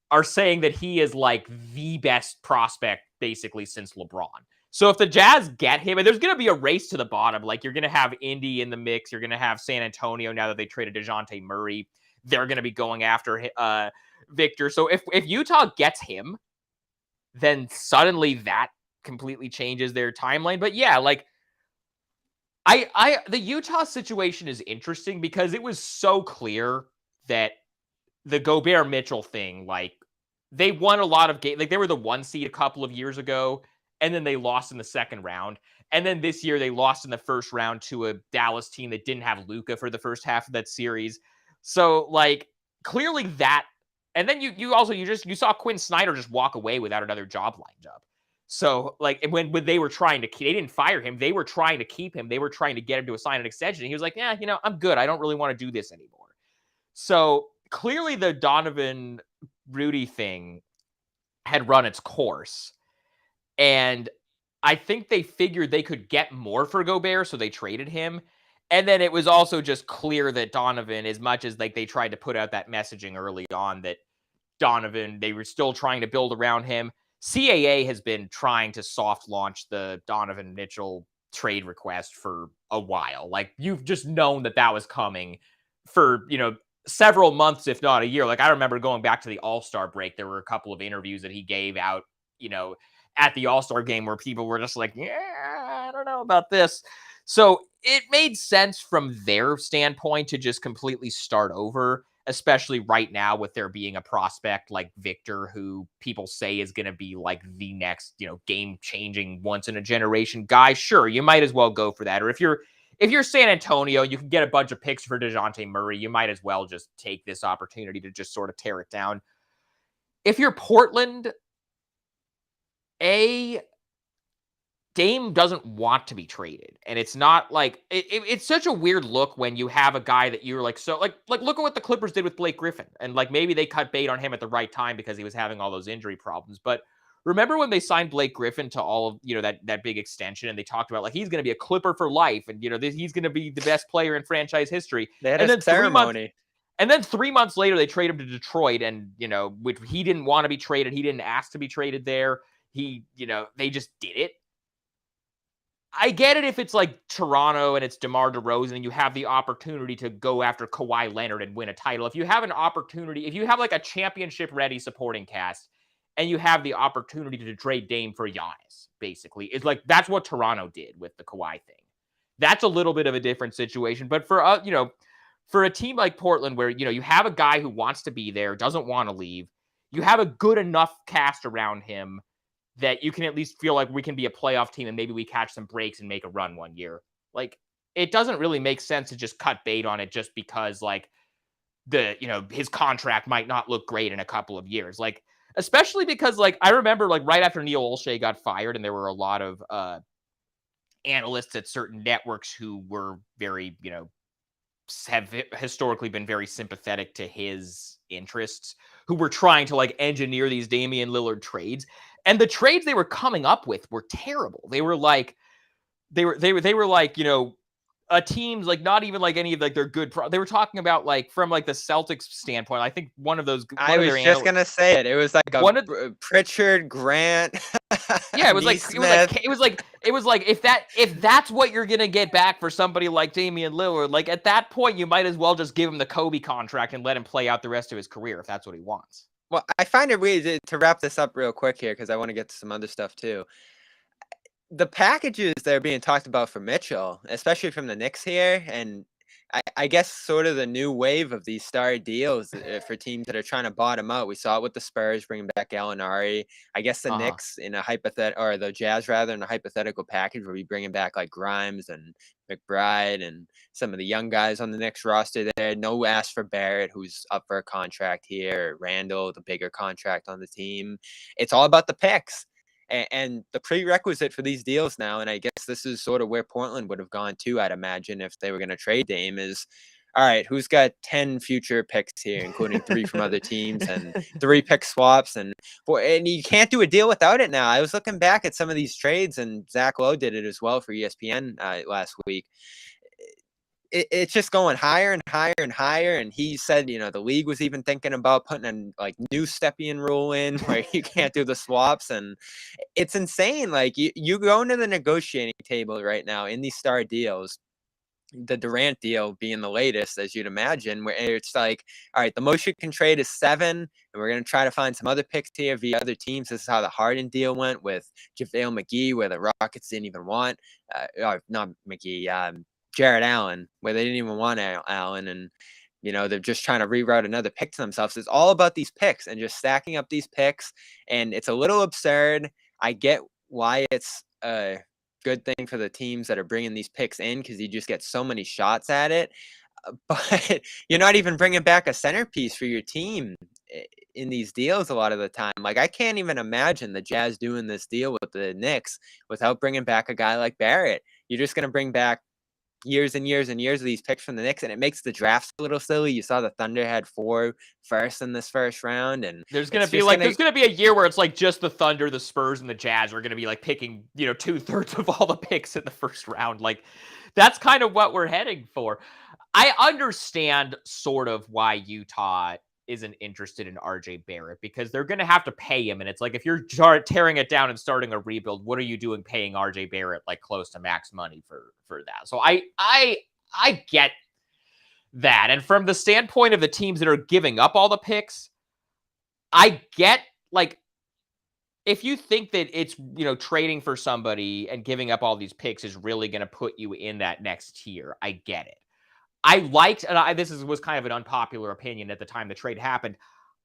are saying that he is like the best prospect basically since LeBron. So if the Jazz get him, and there's going to be a race to the bottom, like you're going to have Indy in the mix, you're going to have San Antonio now that they traded DeJounte Murray. They're going to be going after Victor. So if Utah gets him, then suddenly that completely changes their timeline. But yeah, like the Utah situation is interesting because it was so clear that the Gobert Mitchell thing, like they won a lot of games. Like they were the 1 seed a couple of years ago, and then they lost in the second round. And then this year they lost in the first round to a Dallas team that didn't have Luka for the first half of that series. So like clearly that, and then you saw Quinn Snyder just walk away without another job lined up. So like when they were trying to, they didn't fire him. They were trying to keep him. They were trying to get him to sign an extension. And he was like, yeah, I'm good. I don't really want to do this anymore. So clearly the Donovan Rudy thing had run its course. And I think they figured they could get more for Gobert, so they traded him. And then it was also just clear that Donovan, as much as like they tried to put out that messaging early on that Donovan, they were still trying to build around him. CAA has been trying to soft launch the Donovan Mitchell trade request for a while. Like you've just known that was coming for, several months, if not a year. Like I remember going back to the All-Star break, there were a couple of interviews that he gave out, at the All-Star game where people were just like, yeah, I don't know about this. So it made sense from their standpoint to just completely start over, especially right now with there being a prospect like Victor, who people say is going to be like the next, game-changing once-in-a-generation guy. Sure, you might as well go for that. Or if you're San Antonio, you can get a bunch of picks for DeJounte Murray. You might as well just take this opportunity to just sort of tear it down. If you're Portland, Dame doesn't want to be traded. And it's not like it's such a weird look when you have a guy that you're like, so like look at what the Clippers did with Blake Griffin. And like maybe they cut bait on him at the right time because he was having all those injury problems. But remember when they signed Blake Griffin to all of, that big extension, and they talked about like he's going to be a Clipper for life, and he's going to be the best player in franchise history. They had and a then ceremony. And then 3 months later, they trade him to Detroit, and which he didn't want to be traded. He didn't ask to be traded there. They just did it. I get it if it's like Toronto and it's DeMar DeRozan and you have the opportunity to go after Kawhi Leonard and win a title. If you have an opportunity, if you have like a championship-ready supporting cast and you have the opportunity to trade Dame for Giannis, basically, it's like that's what Toronto did with the Kawhi thing. That's a little bit of a different situation. But for for a team like Portland where, you have a guy who wants to be there, doesn't want to leave, you have a good enough cast around him that you can at least feel like we can be a playoff team and maybe we catch some breaks and make a run one year. Like, it doesn't really make sense to just cut bait on it just because, like, his contract might not look great in a couple of years. Like, especially because, like, I remember, like, right after Neil Olshey got fired and there were a lot of analysts at certain networks who were very, have historically been very sympathetic to his interests, who were trying to like engineer these Damian Lillard trades. And the trades they were coming up with were terrible. They were like, they were like, a team's like not even like any of like their good. They were talking about like from like the Celtics standpoint. I think one of those. I was just gonna say it. It was like Pritchard, Grant. Yeah, it was like if that's what you're gonna get back for somebody like Damian Lillard, like at that point you might as well just give him the Kobe contract and let him play out the rest of his career if that's what he wants. Well, I find it weird to wrap this up real quick here because I want to get to some other stuff too. The packages that are being talked about for Mitchell, especially from the Knicks here, and I guess sort of the new wave of these star deals for teams that are trying to bottom out. We saw it with the Spurs bringing back Gallinari. I guess the Knicks in a or the Jazz rather in a hypothetical package where we bringing back like Grimes and McBride and some of the young guys on the Knicks roster there. No ask for Barrett, who's up for a contract here. Randall, the bigger contract on the team. It's all about the picks. And the prerequisite for these deals now, and I guess this is sort of where Portland would have gone to, I'd imagine, if they were going to trade Dame, is, all right, who's got 10 future picks here, including 3 from other teams and 3 pick swaps? And you can't do a deal without it now. I was looking back at some of these trades, and Zach Lowe did it as well for ESPN last week. it's just going higher and higher and higher. And he said, the league was even thinking about putting a like new Stepien rule in where you can't do the swaps. And it's insane. Like you go into the negotiating table right now in these star deals, the Durant deal being the latest, as you'd imagine, where it's like, all right, the most you can trade is 7, and we're going to try to find some other picks here via other teams. This is how the Harden deal went with JaVale McGee, where the Rockets didn't even want, or not McGee, Jared Allen, where they didn't even want Allen, and they're just trying to reroute another pick to themselves. It's all about these picks and just stacking up these picks, and it's a little absurd. I get why it's good thing for the teams that are bringing these picks in, because you just get so many shots at it. But you're not even bringing back a centerpiece for your team in these deals a lot of the time. Like, I can't even imagine the Jazz doing this deal with the Knicks without bringing back a guy like Barrett. You're just going to bring back years and years and years of these picks from the Knicks, and it makes the drafts a little silly. You saw the Thunder had 4 firsts in this first round, and there's gonna be a year where it's like just the Thunder, the Spurs, and the Jazz are gonna be like picking 2/3 of all the picks in the first round. Like, that's kind of what we're heading for. I understand sort of why Utah isn't interested in RJ Barrett, because they're going to have to pay him. And it's like, if you're tearing it down and starting a rebuild, what are you doing paying RJ Barrett like close to max money for that? So I get that. And from the standpoint of the teams that are giving up all the picks, I get, like, if you think that it's, trading for somebody and giving up all these picks is really going to put you in that next tier, I get it. I liked, and this was kind of an unpopular opinion at the time the trade happened,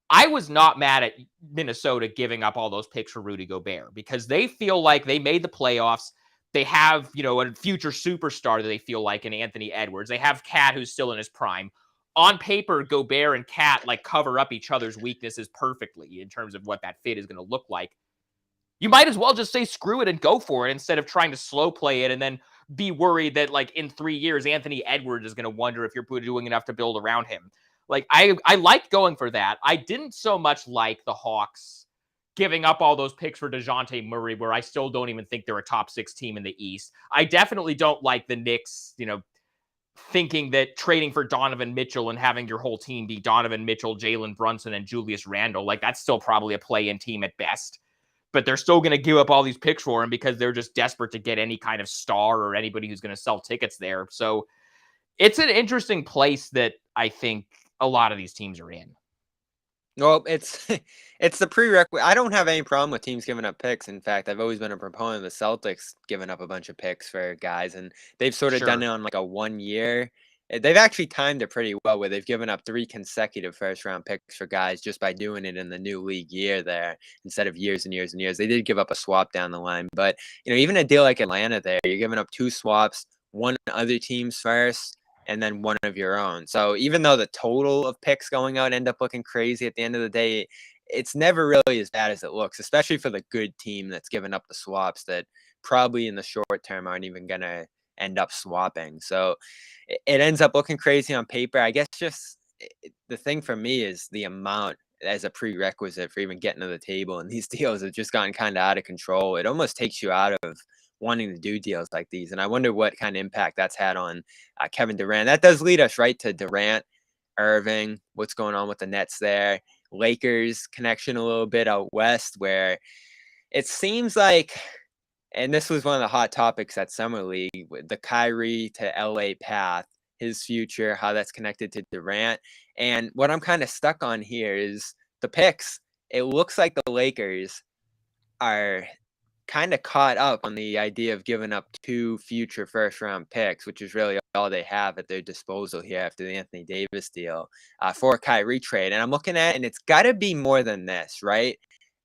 I was not mad at Minnesota giving up all those picks for Rudy Gobert, because they feel like they made the playoffs. They have, a future superstar that they feel like in Anthony Edwards. They have Cat, who's still in his prime. On paper, Gobert and Cat like cover up each other's weaknesses perfectly in terms of what that fit is going to look like. You might as well just say screw it and go for it, instead of trying to slow play it and then be worried that, like, in 3 years, Anthony Edwards is going to wonder if you're doing enough to build around him. Like, I liked going for that. I didn't so much like the Hawks giving up all those picks for DeJounte Murray, where I still don't even think they're a top 6 team in the East. I definitely don't like the Knicks, thinking that trading for Donovan Mitchell and having your whole team be Donovan Mitchell, Jalen Brunson, and Julius Randle. Like, that's still probably a play-in team at best. But they're still going to give up all these picks for him because they're just desperate to get any kind of star or anybody who's going to sell tickets there. So it's an interesting place that I think a lot of these teams are in. Well, it's the prerequisite. I don't have any problem with teams giving up picks. In fact, I've always been a proponent of the Celtics giving up a bunch of picks for guys, and they've sort of done it on like a 1 year. They've actually timed it pretty well, where they've given up 3 consecutive first-round picks for guys just by doing it in the new league year there, instead of years and years and years. They did give up a swap down the line, but even a deal like Atlanta there, you're giving up 2 swaps, 1 other team's first, and then 1 of your own. So even though the total of picks going out end up looking crazy at the end of the day, it's never really as bad as it looks, especially for the good team that's given up the swaps that probably in the short term aren't even going to end up swapping. So it ends up looking crazy on paper. I guess just the thing for me is the amount as a prerequisite for even getting to the table. And these deals have just gotten kind of out of control. It almost takes you out of wanting to do deals like these. And I wonder what kind of impact that's had on Kevin Durant. That does lead us right to Durant, Irving, what's going on with the Nets there, Lakers connection a little bit out west, where it seems like, and this was one of the hot topics at Summer League, with the Kyrie to LA path, his future, how that's connected to Durant. And what I'm kind of stuck on here is the picks. It looks like the Lakers are kind of caught up on the idea of giving up 2 future first-round picks, which is really all they have at their disposal here after the Anthony Davis deal for a Kyrie trade. And I'm looking at it, and it's got to be more than this, right?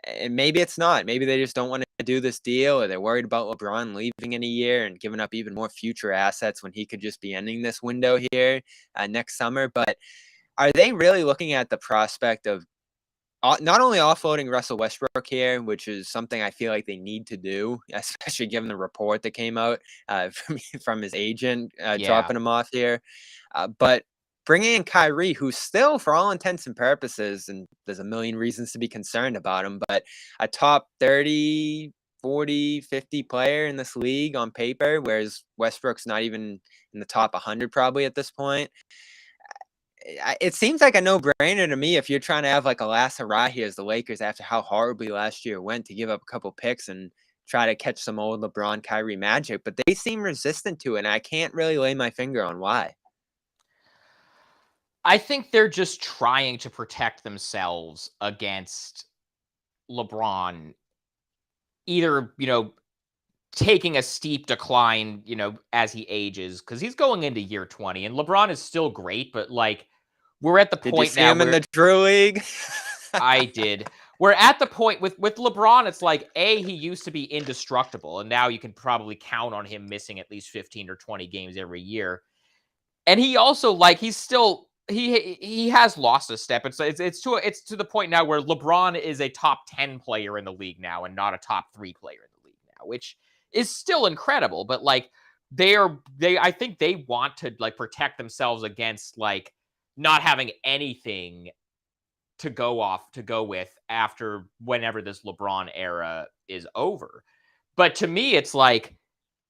And maybe it's not. Maybe they just don't want to do this deal, or they're worried about LeBron leaving in a year and giving up even more future assets when he could just be ending this window here next summer. But are they really looking at the prospect of not only offloading Russell Westbrook here, which is something I feel like they need to do, especially given the report that came out from his agent dropping him off here, but bringing in Kyrie, who's still, for all intents and purposes, and there's a million reasons to be concerned about him, but a top 30 40, 50 player in this league on paper, whereas Westbrook's not even in the top 100 probably at this point. It seems like a no-brainer to me if you're trying to have like a last hurrah here as the Lakers after how horribly last year went to give up a couple picks and try to catch some old LeBron Kyrie magic, but they seem resistant to it, and I can't really lay my finger on why. I think they're just trying to protect themselves against LeBron either, taking a steep decline, as he ages, because he's going into year 20, and LeBron is still great, but like we're at the Did you point see now him in where the Drew League? I did. We're at the point with LeBron, it's like, he used to be indestructible, and now you can probably count on him missing at least 15 or 20 games every year. And he also, like, he's still he has lost a step. It's to the point now where LeBron is a top 10 player in the league now and not a top 3 player in the league now, which is still incredible, but like I think they want to like protect themselves against like not having anything to go with after whenever this LeBron era is over. But to me, it's like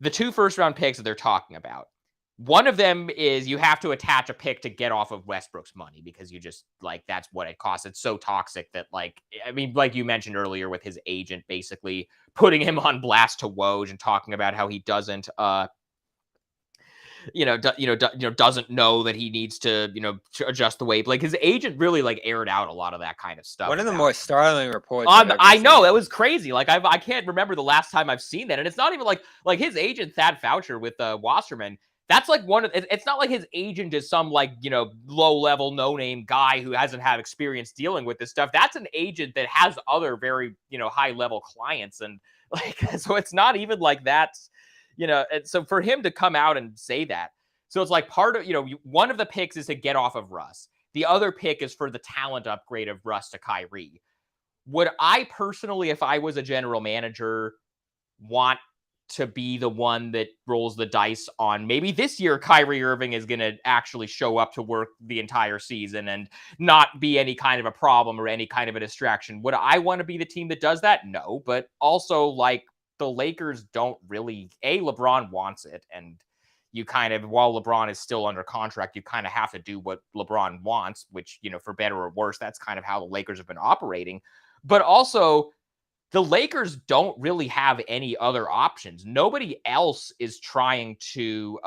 the 2 first-round picks that they're talking about. One of them is you have to attach a pick to get off of Westbrook's money because you just like that's what it costs. It's so toxic that like I mean, like you mentioned earlier with his agent basically putting him on blast to Woj and talking about how he doesn't doesn't know that he needs to, to adjust the weight. Like his agent really like aired out a lot of that kind of stuff. One of the about more him. startling reports I've ever I know seen. that was crazy. Like I can't remember the last time I've seen that, and it's not even like his agent Thad Foucher with Wasserman. That's like one of it's not like his agent is some like low level no name guy who hasn't had experience dealing with this stuff. That's an agent that has other very high level clients, and like so it's not even like that. And so for him to come out and say that, so it's like part of one of the picks is to get off of Russ. The other pick is for the talent upgrade of Russ to Kyrie. Would I personally, if I was a general manager, want to be the one that rolls the dice on maybe this year Kyrie Irving is going to actually show up to work the entire season and not be any kind of a problem or any kind of a distraction? Would I want to be the team that does that? No, but also like the Lakers don't really, LeBron wants it, and you kind of, while LeBron is still under contract, you kind of have to do what LeBron wants, which, for better or worse, that's kind of how the Lakers have been operating. But also, the Lakers don't really have any other options. Nobody else is trying to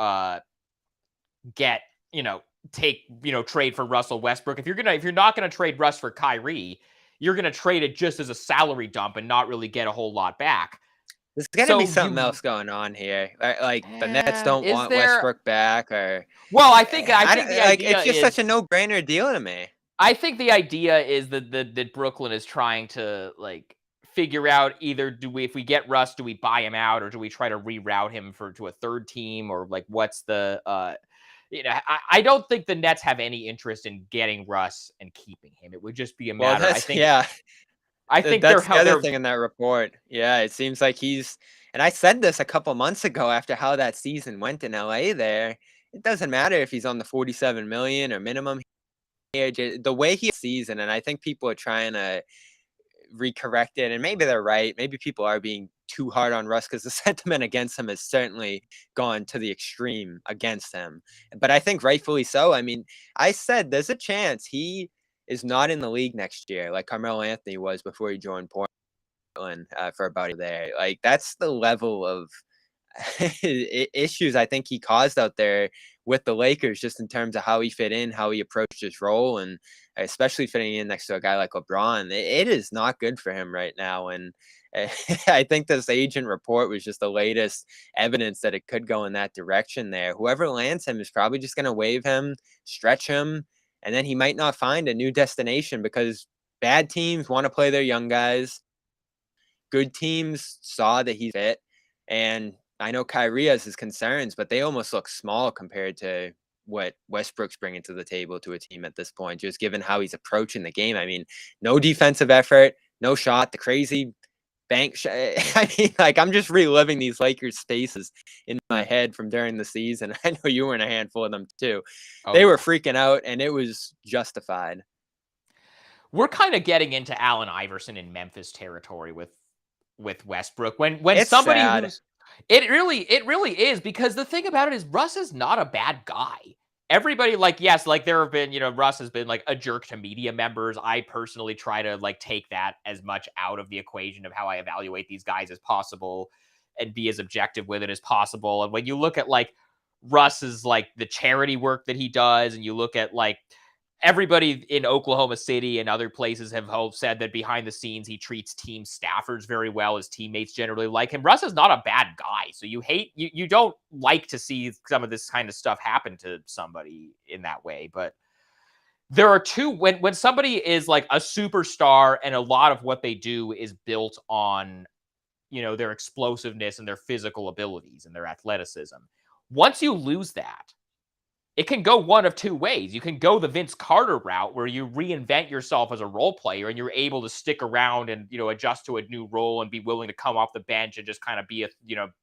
trade for Russell Westbrook. If you're not gonna trade Russ for Kyrie, you're gonna trade it just as a salary dump and not really get a whole lot back. There's got to be something else going on here. Like the Nets don't is want there? Westbrook back, or well, I think the idea it's just such a no-brainer deal to me. I think the idea is that Brooklyn is trying to like figure out either if we get Russ, do we buy him out, or do we try to reroute him to a third team, or like what's the I don't think the Nets have any interest in getting Russ and keeping him. It would just be a matter. I think that's the other thing in that report. Yeah, it seems like and I said this a couple months ago after how that season went in LA there. It doesn't matter if he's on the 47 million or minimum here, the way he season, and I think people are trying to recorrect it, and maybe they're right. Maybe people are being too hard on Russ because the sentiment against him has certainly gone to the extreme against him. But I think rightfully so. I mean, I said there's a chance he is not in the league next year, like Carmelo Anthony was before he joined Portland for about a there. Like that's the level of issues I think he caused out there with the Lakers, just in terms of how he fit in, how he approached his role, and especially fitting in next to a guy like LeBron. It is not good for him right now. And I think this agent report was just the latest evidence that it could go in that direction there. Whoever lands him is probably just going to waive him, stretch him, and then he might not find a new destination because bad teams want to play their young guys. Good teams saw that he's fit, and I know Kyrie has his concerns, but they almost look small compared to what Westbrook's bringing to the table to a team at this point, just given how he's approaching the game. I mean, no defensive effort, no shot, the crazy bank shot. I mean, like, I'm just reliving these Lakers spaces in my head from during the season. I know you were in a handful of them too. They were freaking out, and it was justified. We're kind of getting into Allen Iverson in Memphis territory with with Westbrook. When It's somebody sad. who's it really is, because the thing about it is Russ is not a bad guy. Everybody, like, yes, like there have been, Russ has been like a jerk to media members. I personally try to like take that as much out of the equation of how I evaluate these guys as possible and be as objective with it as possible. And when you look at like Russ's like the charity work that he does, and you look at like everybody in Oklahoma City and other places have said that behind the scenes he treats team staffers very well. His teammates generally like him. Russ is not a bad guy, so you don't like to see some of this kind of stuff happen to somebody in that way. But there are two, when somebody is like a superstar and a lot of what they do is built on their explosiveness and their physical abilities and their athleticism. Once you lose that, it can go one of two ways. You can go the Vince Carter route where you reinvent yourself as a role player and you're able to stick around and, adjust to a new role and be willing to come off the bench and just kind of be a,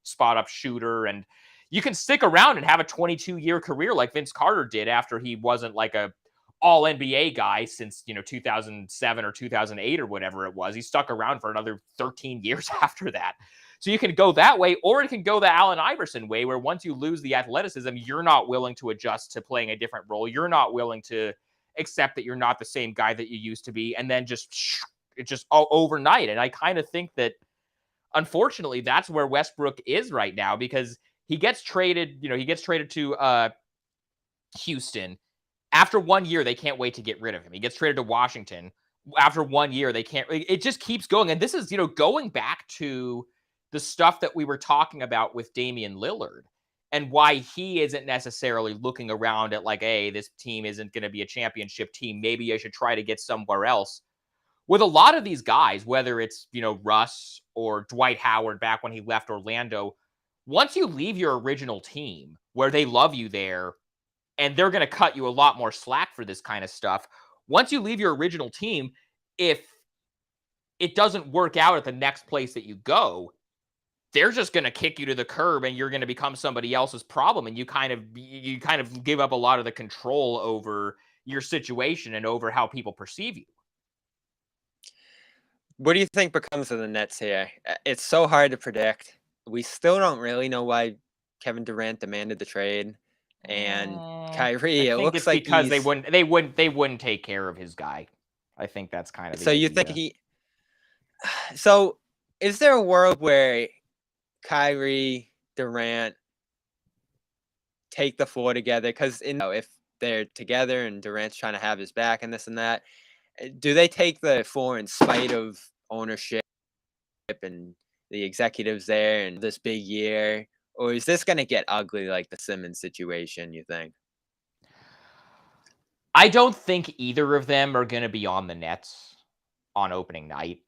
spot up shooter. And you can stick around and have a 22-year career like Vince Carter did after he wasn't like a all NBA guy since, 2007 or 2008 or whatever it was. He stuck around for another 13 years after that. So you can go that way, or it can go the Allen Iverson way, where once you lose the athleticism, you're not willing to adjust to playing a different role. You're not willing to accept that you're not the same guy that you used to be, and then it's just all overnight. And I kind of think that, unfortunately, that's where Westbrook is right now, because he gets traded. He gets traded to Houston. After 1 year, they can't wait to get rid of him. He gets traded to Washington. After 1 year, they can't. It just keeps going, and this is going back to the stuff that we were talking about with Damian Lillard and why he isn't necessarily looking around at like, hey, this team isn't going to be a championship team. Maybe I should try to get somewhere else. With a lot of these guys, whether it's, Russ or Dwight Howard back when he left Orlando, once you leave your original team where they love you there and they're going to cut you a lot more slack for this kind of stuff, once you leave your original team, if it doesn't work out at the next place that you go, they're just going to kick you to the curb and you're going to become somebody else's problem. And you kind of give up a lot of the control over your situation and over how people perceive you. What do you think becomes of the Nets here? It's so hard to predict. We still don't really know why Kevin Durant demanded the trade, and Kyrie. I It think looks it's like because they wouldn't take care of his guy. I think that's kind of the So you idea. think So is there a world where Kyrie, Durant take the four together? Because if they're together and Durant's trying to have his back and this and that, do they take the four in spite of ownership and the executives there and this big year? Or is this going to get ugly like the Simmons situation, you think? I don't think either of them are going to be on the Nets on opening night.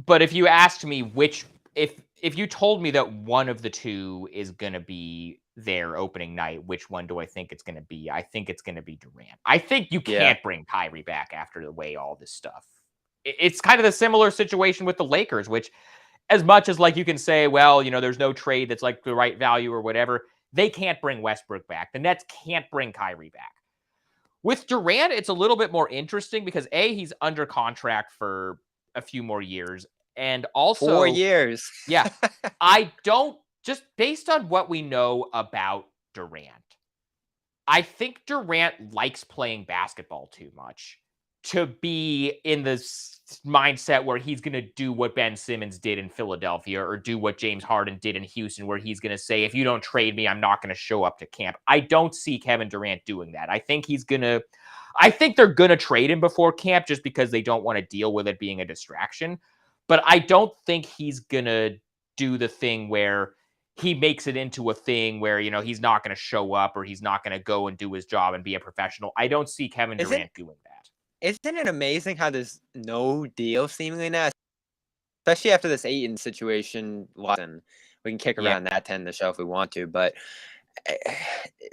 But if you asked me if you told me that one of the two is going to be there opening night, which one do I think it's going to be? I think it's going to be Durant. I think you can't bring Kyrie back after the way all this stuff. It's kind of the similar situation with the Lakers, which, as much as like you can say, well, there's no trade that's like the right value or whatever, they can't bring Westbrook back. The Nets can't bring Kyrie back. With Durant, it's a little bit more interesting because he's under contract for a few more years. And also 4 years. Yeah. I don't, just based on what we know about Durant, I think Durant likes playing basketball too much to be in this mindset where he's going to do what Ben Simmons did in Philadelphia or do what James Harden did in Houston, where he's going to say, if you don't trade me, I'm not going to show up to camp. I don't see Kevin Durant doing that. I think they're going to trade him before camp just because they don't want to deal with it being a distraction. But I don't think he's going to do the thing where he makes it into a thing where, he's not going to show up or he's not going to go and do his job and be a professional. I don't see Kevin Durant doing that. Isn't it amazing how there's no deal seemingly now? Especially after this Ayton situation. We can kick around that 10 the show if we want to, but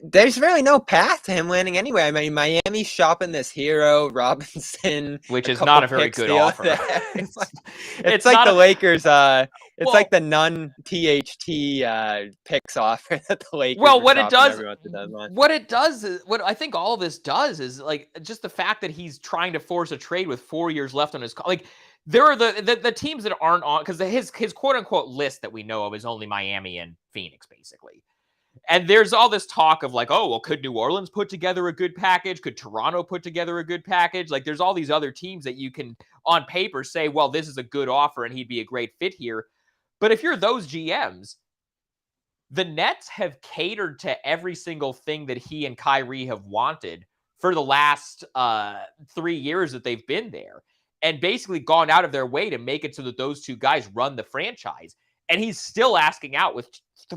there's really no path to him landing anywhere. I mean, Miami's shopping this hero, Robinson. Which is not a very good offer. It's like the Lakers. It's like the non-THT picks offer that the Lakers. Well, what it does is, what I think all of this does is like just the fact that he's trying to force a trade with 4 years left on his like there are the teams that aren't on, because his quote unquote list that we know of is only Miami and Phoenix, basically. And there's all this talk of like, oh, well, could New Orleans put together a good package? Could Toronto put together a good package? Like, there's all these other teams that you can, on paper, say, well, this is a good offer and he'd be a great fit here. But if you're those GMs, the Nets have catered to every single thing that he and Kyrie have wanted for the last 3 years that they've been there, and basically gone out of their way to make it so that those two guys run the franchise. And he's still asking out with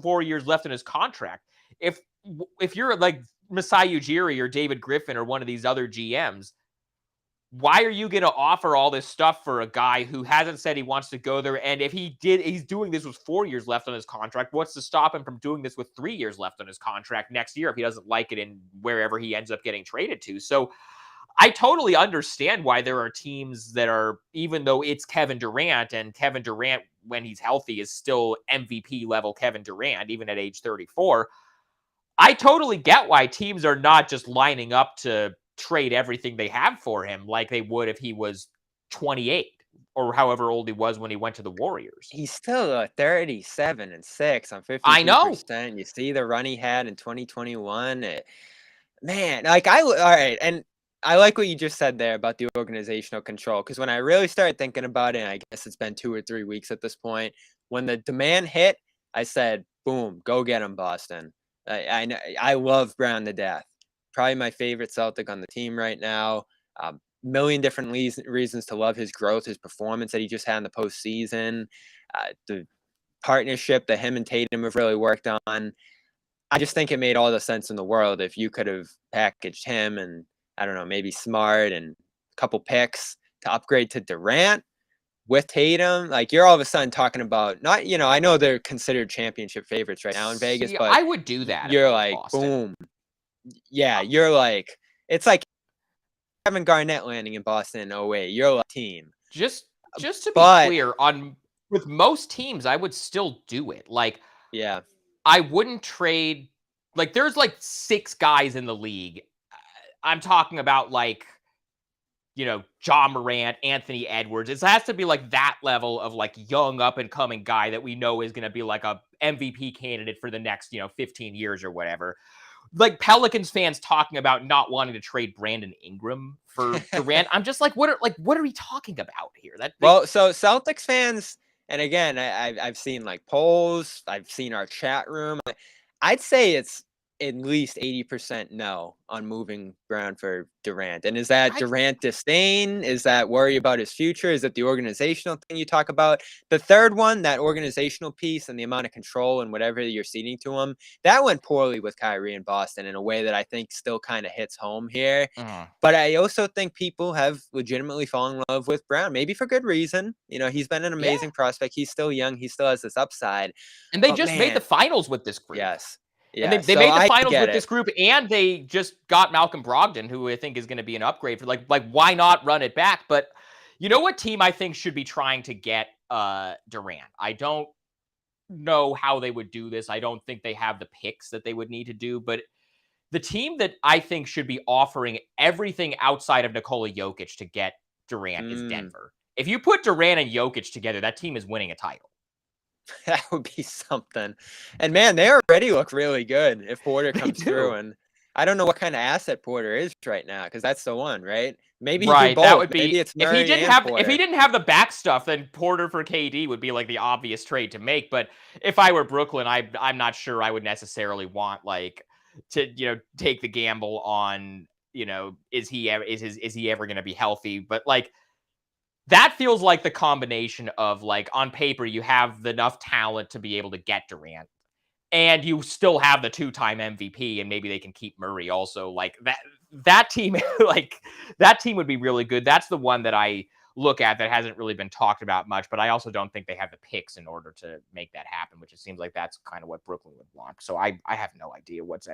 4 years left in his contract. If you're like Masai Ujiri or David Griffin or one of these other GMs, why are you going to offer all this stuff for a guy who hasn't said he wants to go there? And if he's doing this with 4 years left on his contract. What's to stop him from doing this with 3 years left on his contract next year if he doesn't like it in wherever he ends up getting traded to? So I totally understand why there are teams that are, even though it's Kevin Durant, and Kevin Durant, when he's healthy, is still MVP level Kevin Durant, even at age 34. I totally get why teams are not just lining up to trade everything they have for him like they would if he was 28 or however old he was when he went to the Warriors. He's still a 37-6 on I know. 52%. You see the run he had in 2021. Man, like all right, and I like what you just said there about the organizational control, because when I really started thinking about it, and I guess it's been 2 or 3 weeks at this point, when the demand hit, I said, boom, go get him, Boston. I love Brown to death. Probably my favorite Celtic on the team right now. Million different reasons to love his growth, his performance that he just had in the postseason, the partnership that him and Tatum have really worked on. I just think it made all the sense in the world if you could have packaged him and, I don't know, maybe Smart and a couple picks to upgrade to Durant with Tatum. Like, you're all of a sudden talking about, not, I know they're considered championship favorites right now in Vegas, but I would do that. You're like, Boston. boom. Yeah, you're like, it's like Kevin Garnett landing in Boston in 08. You're a team. Just to be clear, with most teams, I would still do it. Like, yeah, I wouldn't trade. Like, there's like 6 guys in the league. I'm talking about like, John Morant, Anthony Edwards. It has to be like that level of like young up and coming guy that we know is going to be like a MVP candidate for the next, 15 years or whatever. Like Pelicans fans talking about not wanting to trade Brandon Ingram for Durant. I'm just like, what are we talking about here? So Celtics fans, and again, I've seen like polls, I've seen our chat room. I'd say it's at least 80% no on moving Brown for Durant. And is that Durant disdain? Is that worry about his future? Is it the organizational thing you talk about? The third one, that organizational piece and the amount of control and whatever you're ceding to him, that went poorly with Kyrie in Boston in a way that I think still kind of hits home here. But I also think people have legitimately fallen in love with Brown, maybe for good reason. He's been an amazing prospect. He's still young. He still has this upside. And they made the finals with this group. Yes. Yeah, and they made the finals with this group, and they just got Malcolm Brogdon, who I think is going to be an upgrade for like why not run it back? But you know what team I think should be trying to get Durant? I don't know how they would do this. I don't think they have the picks that they would need to do, but the team that I think should be offering everything outside of Nikola Jokic to get Durant is Denver. If you put Durant and Jokic together, that team is winning a title. That would be something. And man, they already look really good if Porter comes through. And I don't know what kind of asset Porter is right now, because that's the one, right? Maybe right. That would be maybe it's if he didn't have the back stuff, then Porter for KD would be like the obvious trade to make. But if I were Brooklyn, I'm not sure I would necessarily want like to take the gamble on is he ever going to be healthy? But like, that feels like the combination of like, on paper, you have enough talent to be able to get Durant, and you still have the 2-time MVP, and maybe they can keep Murray also. Like that team, like that team would be really good. That's the one that I look at that hasn't really been talked about much, but I also don't think they have the picks in order to make that happen, which it seems like that's kind of what Brooklyn would want. So I have no idea what's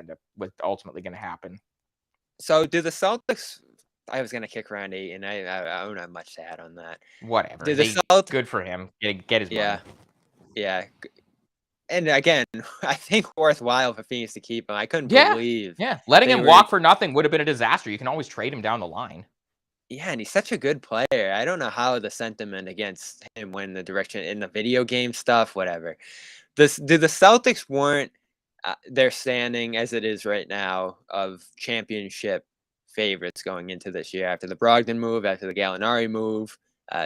ultimately going to happen. So do the Celtics? I was going to kick around 8, and I don't have much to add on that. Whatever. Good for him. Get his money. Yeah. And again, I think worthwhile for Phoenix to keep him. I couldn't believe. Yeah, letting him walk for nothing would have been a disaster. You can always trade him down the line. Yeah, and he's such a good player. I don't know how the sentiment against him went in the direction in the video game stuff, whatever. The Celtics weren't their standing as it is right now of championship favorites going into this year after the Brogdon move, after the Gallinari move.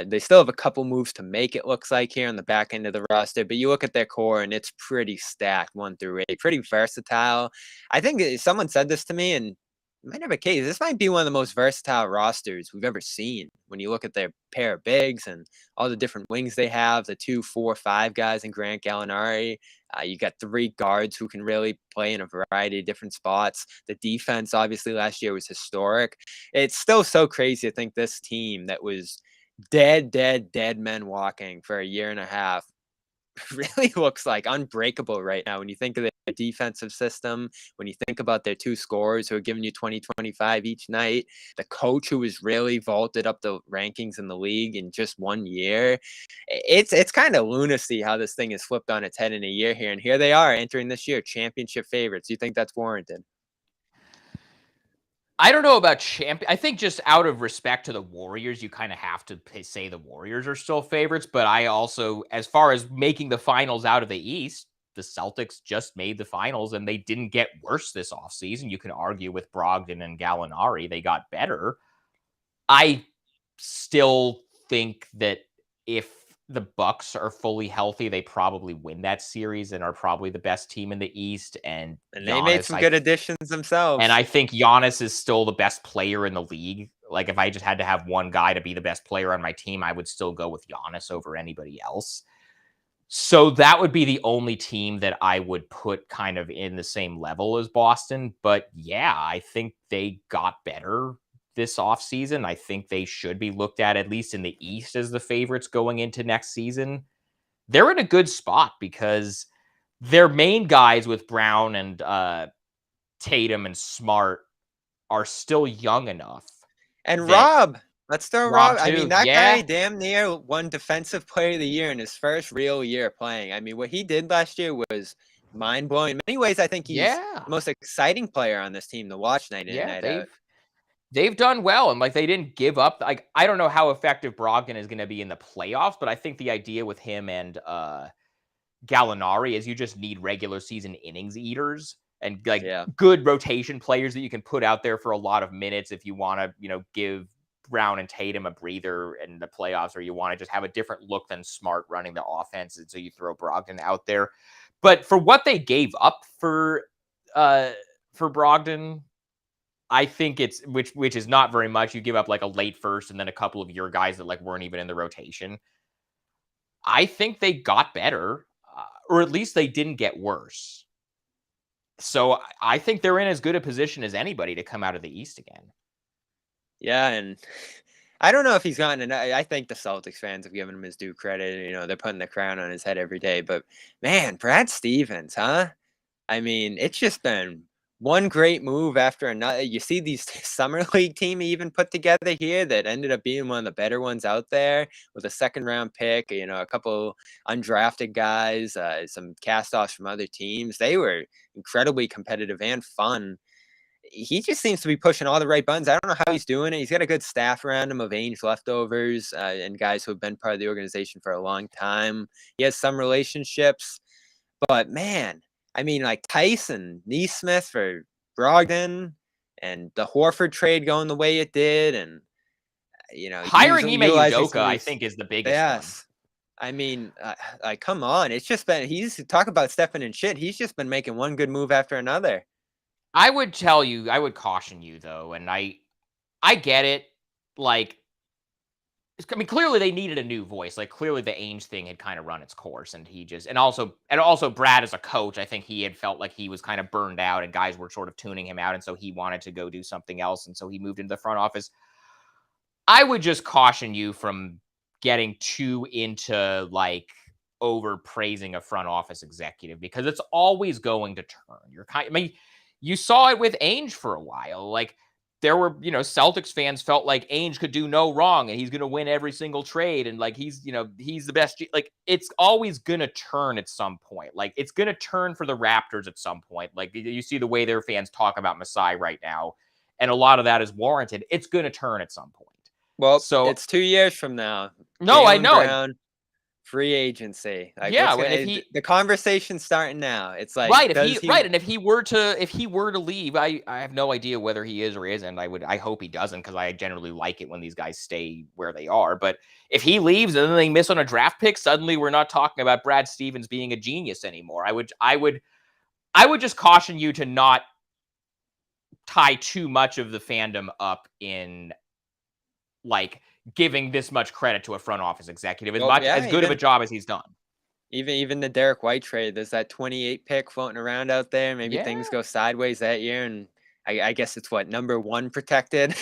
They still have a couple moves to make it looks like here on the back end of the roster, but you look at their core and it's pretty stacked 1 through 8, pretty versatile. I think someone said this to me, and it might have a case. This might be one of the most versatile rosters we've ever seen when you look at their pair of bigs and all the different wings they have, the 2, 4, 5 guys in Grant Gallinari. You got 3 guards who can really play in a variety of different spots. The defense, obviously, last year was historic. It's still so crazy to think this team that was dead men walking for a year and a half really looks like unbreakable right now when you think of their defensive system, when you think about their 2 scorers who are giving you 20, 25 each night, the coach who has really vaulted up the rankings in the league in just 1 year. It's kind of lunacy how this thing has flipped on its head in a year here. And here they are entering this year, championship favorites. You think that's warranted? I don't know about champion. I think just out of respect to the Warriors, you kind of have to say the Warriors are still favorites. But I also, as far as making the finals out of the East, the Celtics just made the finals and they didn't get worse this offseason. You can argue with Brogdon and Gallinari, they got better. I still think that if the Bucks are fully healthy, they probably win that series and are probably the best team in the East. And They made some good additions themselves. I think Giannis is still the best player in the league. Like, if I just had to have one guy to be the best player on my team, I would still go with Giannis over anybody else. So that would be the only team that I would put kind of in the same level as Boston. But yeah, I think they got better this offseason. I think they should be looked at least in the East, as the favorites going into next season. They're in a good spot because their main guys with Brown and Tatum and Smart are still young enough And that Rob, let's throw Rob. Rob I mean, too. that guy Yeah. damn near won Defensive Player of the Year in his first real year playing. I mean, what he did last year was mind blowing. In many ways, I think he's Yeah. the most exciting player on this team to watch night in and Yeah. night out. They've done well, and like, they didn't give up. Like, I don't know how effective Brogdon is going to be in the playoffs, but I think the idea with him and Gallinari is you just need regular season innings eaters and like Yeah. good rotation players that you can put out there for a lot of minutes if you want to, give Brown and Tatum a breather in the playoffs, or you want to just have a different look than Smart running the offense, and so you throw Brogdon out there. But for what they gave up for Brogdon, I think it's which is not very much. You give up like a late first and then a couple of your guys that like weren't even in the rotation. I think they got better, or at least they didn't get worse. So I think they're in as good a position as anybody to come out of the East again. Yeah, and I don't know if he's gotten I think the Celtics fans have given him his due credit. They're putting the crown on his head every day. But man, Brad Stevens, huh? I mean, it's just been one great move after another. You see these summer league team he even put together here that ended up being one of the better ones out there with a second round pick, a couple undrafted guys, some cast offs from other teams. They were incredibly competitive and fun. He just seems to be pushing all the right buttons. I don't know how he's doing it. He's got a good staff around him of Ainge leftovers and guys who have been part of the organization for a long time. He has some relationships, but man, I mean, like Tyson, Neesmith for Brogdon, and the Horford trade going the way it did, and Hiring Ime utilizing some Udoka, of I these. think, is the biggest one. Yes, I mean, like come on, it's just been he's talk about stepping in shit. He's just been making one good move after another. I would caution you though, and I get it. Like, I mean, clearly they needed a new voice. Like, clearly the Ainge thing had kind of run its course, and also Brad as a coach, I think he had felt like he was kind of burned out, and guys were sort of tuning him out, and so he wanted to go do something else, and so he moved into the front office. I would just caution you from getting too into like over praising a front office executive, because it's always going to turn. I mean, you saw it with Ainge for a while. Like, there were, Celtics fans felt like Ainge could do no wrong and he's going to win every single trade. And like, he's the best. Like, it's always going to turn at some point. Like, it's going to turn for the Raptors at some point. Like, you see the way their fans talk about Masai right now. And a lot of that is warranted. It's going to turn at some point. Well, So it's 2 years from now. no, I Jaylen know. Brown, free agency. Like, Yeah, what's and if gonna he the conversation's starting now. It's like, right, does he and if he were to leave, I have no idea whether he is or isn't. I hope he doesn't because I generally like it when these guys stay where they are. But if he leaves and then they miss on a draft pick, suddenly we're not talking about Brad Stevens being a genius anymore. I would just caution you to not tie too much of the fandom up in like giving this much credit to a front office executive well, as yeah, good of a job as he's done. even the Derek White trade, there's that 28 pick floating around out there. Maybe Yeah. things go sideways that year, and I guess it's what, number 1 protected?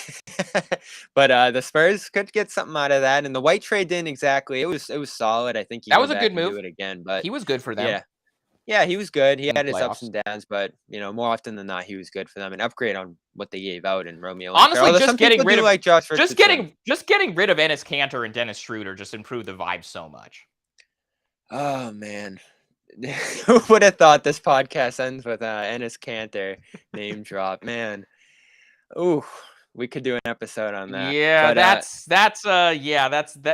But, the Spurs could get something out of that, and the White trade didn't exactly. It was solid. I think you That go was a back good and do move. it again, but He was good for them yeah. Yeah, he was good. He in the had his ups playoffs. and downs, but, more often than not, he was good for them, an upgrade on what they gave out in Romeo Langford, Honestly, although some people do like Josh Richardson. just getting rid of Enes Kanter and Dennis Schroeder just improved the vibe so much. Oh, man. Who would have thought this podcast ends with, Enes Kanter name drop, man. Ooh, we could do an episode on that, Yeah, but,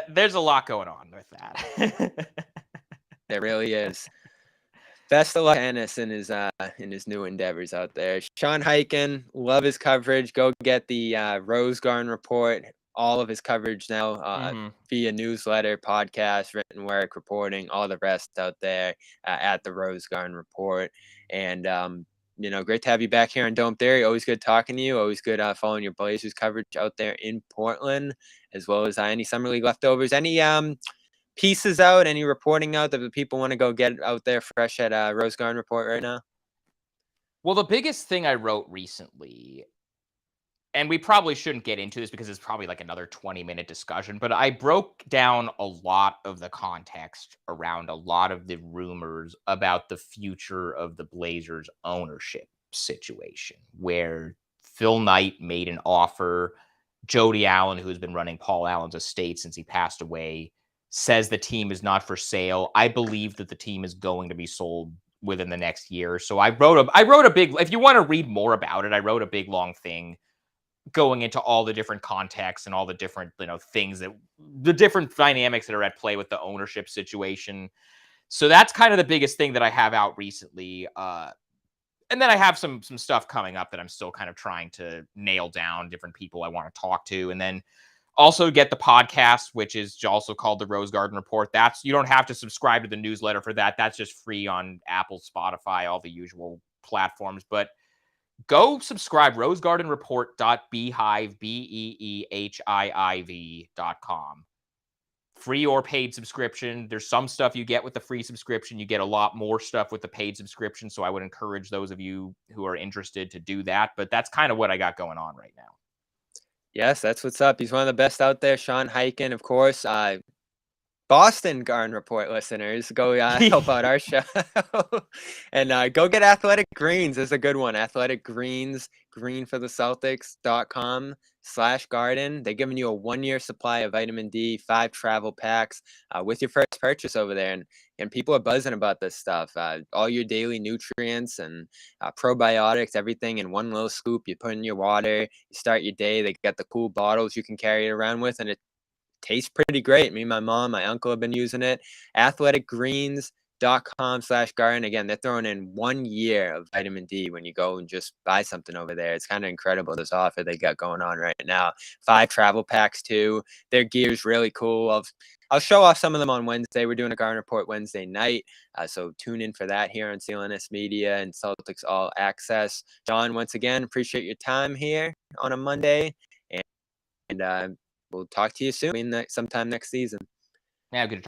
there's a lot going on with that. there really is. Best of luck to Ennis in his new endeavors out there. Sean Highkin, love his coverage. Go get the Rose Garden Report. All of his coverage now Mhm. via newsletter, podcast, written work, reporting, all the rest out there at the Rose Garden Report. And great to have you back here on Dome Theory. Always good talking to you. Always good following your Blazers coverage out there in Portland, as well as any summer league leftovers. Any pieces out, any reporting out that the people want to go get out there fresh at Rose Garden Report right now? Well, the biggest thing I wrote recently, and we probably shouldn't get into this because it's probably like another 20-minute discussion, but I broke down a lot of the context around a lot of the rumors about the future of the Blazers ownership situation, where Phil Knight made an offer. Jody Allen, who's been running Paul Allen's estate since he passed away, says the team is not for sale. I believe that the team is going to be sold within the next year. So I wrote a big, if you want to read more about it, I wrote a big long thing going into all the different contexts and all the different, things the different dynamics that are at play with the ownership situation. So that's kind of the biggest thing that I have out recently. And then I have some stuff coming up that I'm still kind of trying to nail down, different people I want to talk to. And then also get the podcast, which is also called the Rose Garden Report. You don't have to subscribe to the newsletter for that. That's just free on Apple, Spotify, all the usual platforms. But go subscribe, rosegardenreport.beehiiv.com. Free or paid subscription. There's some stuff you get with the free subscription. You get a lot more stuff with the paid subscription. So I would encourage those of you who are interested to do that. But that's kind of what I got going on right now. Yes, that's what's up. He's one of the best out there. Sean Highkin, of course. Boston Garden Report listeners, go help out our show. And go get Athletic Greens. Is a good one. Athletic Greens, greenfortheceltics.com/garden. They're giving you a 1-year supply of vitamin D, 5 travel packs with your first purchase over there. And people are buzzing about this stuff. All your daily nutrients and probiotics, everything in one little scoop. You put in your water, you start your day. They got the cool bottles you can carry it around with, and it tastes pretty great. Me, my mom, my uncle have been using it. athleticgreens.com/garden. Again, they're throwing in 1 year of vitamin D when you go and just buy something over there. It's kind of incredible, this offer they got going on right now. 5 travel packs too. Their gear's really cool. I'll show off some of them on Wednesday. We're doing a Garden Report Wednesday night. So tune in for that here on CLNS Media and Celtics All Access. John, once again, appreciate your time here on a Monday. And we'll talk to you soon, sometime next season. Yeah, good.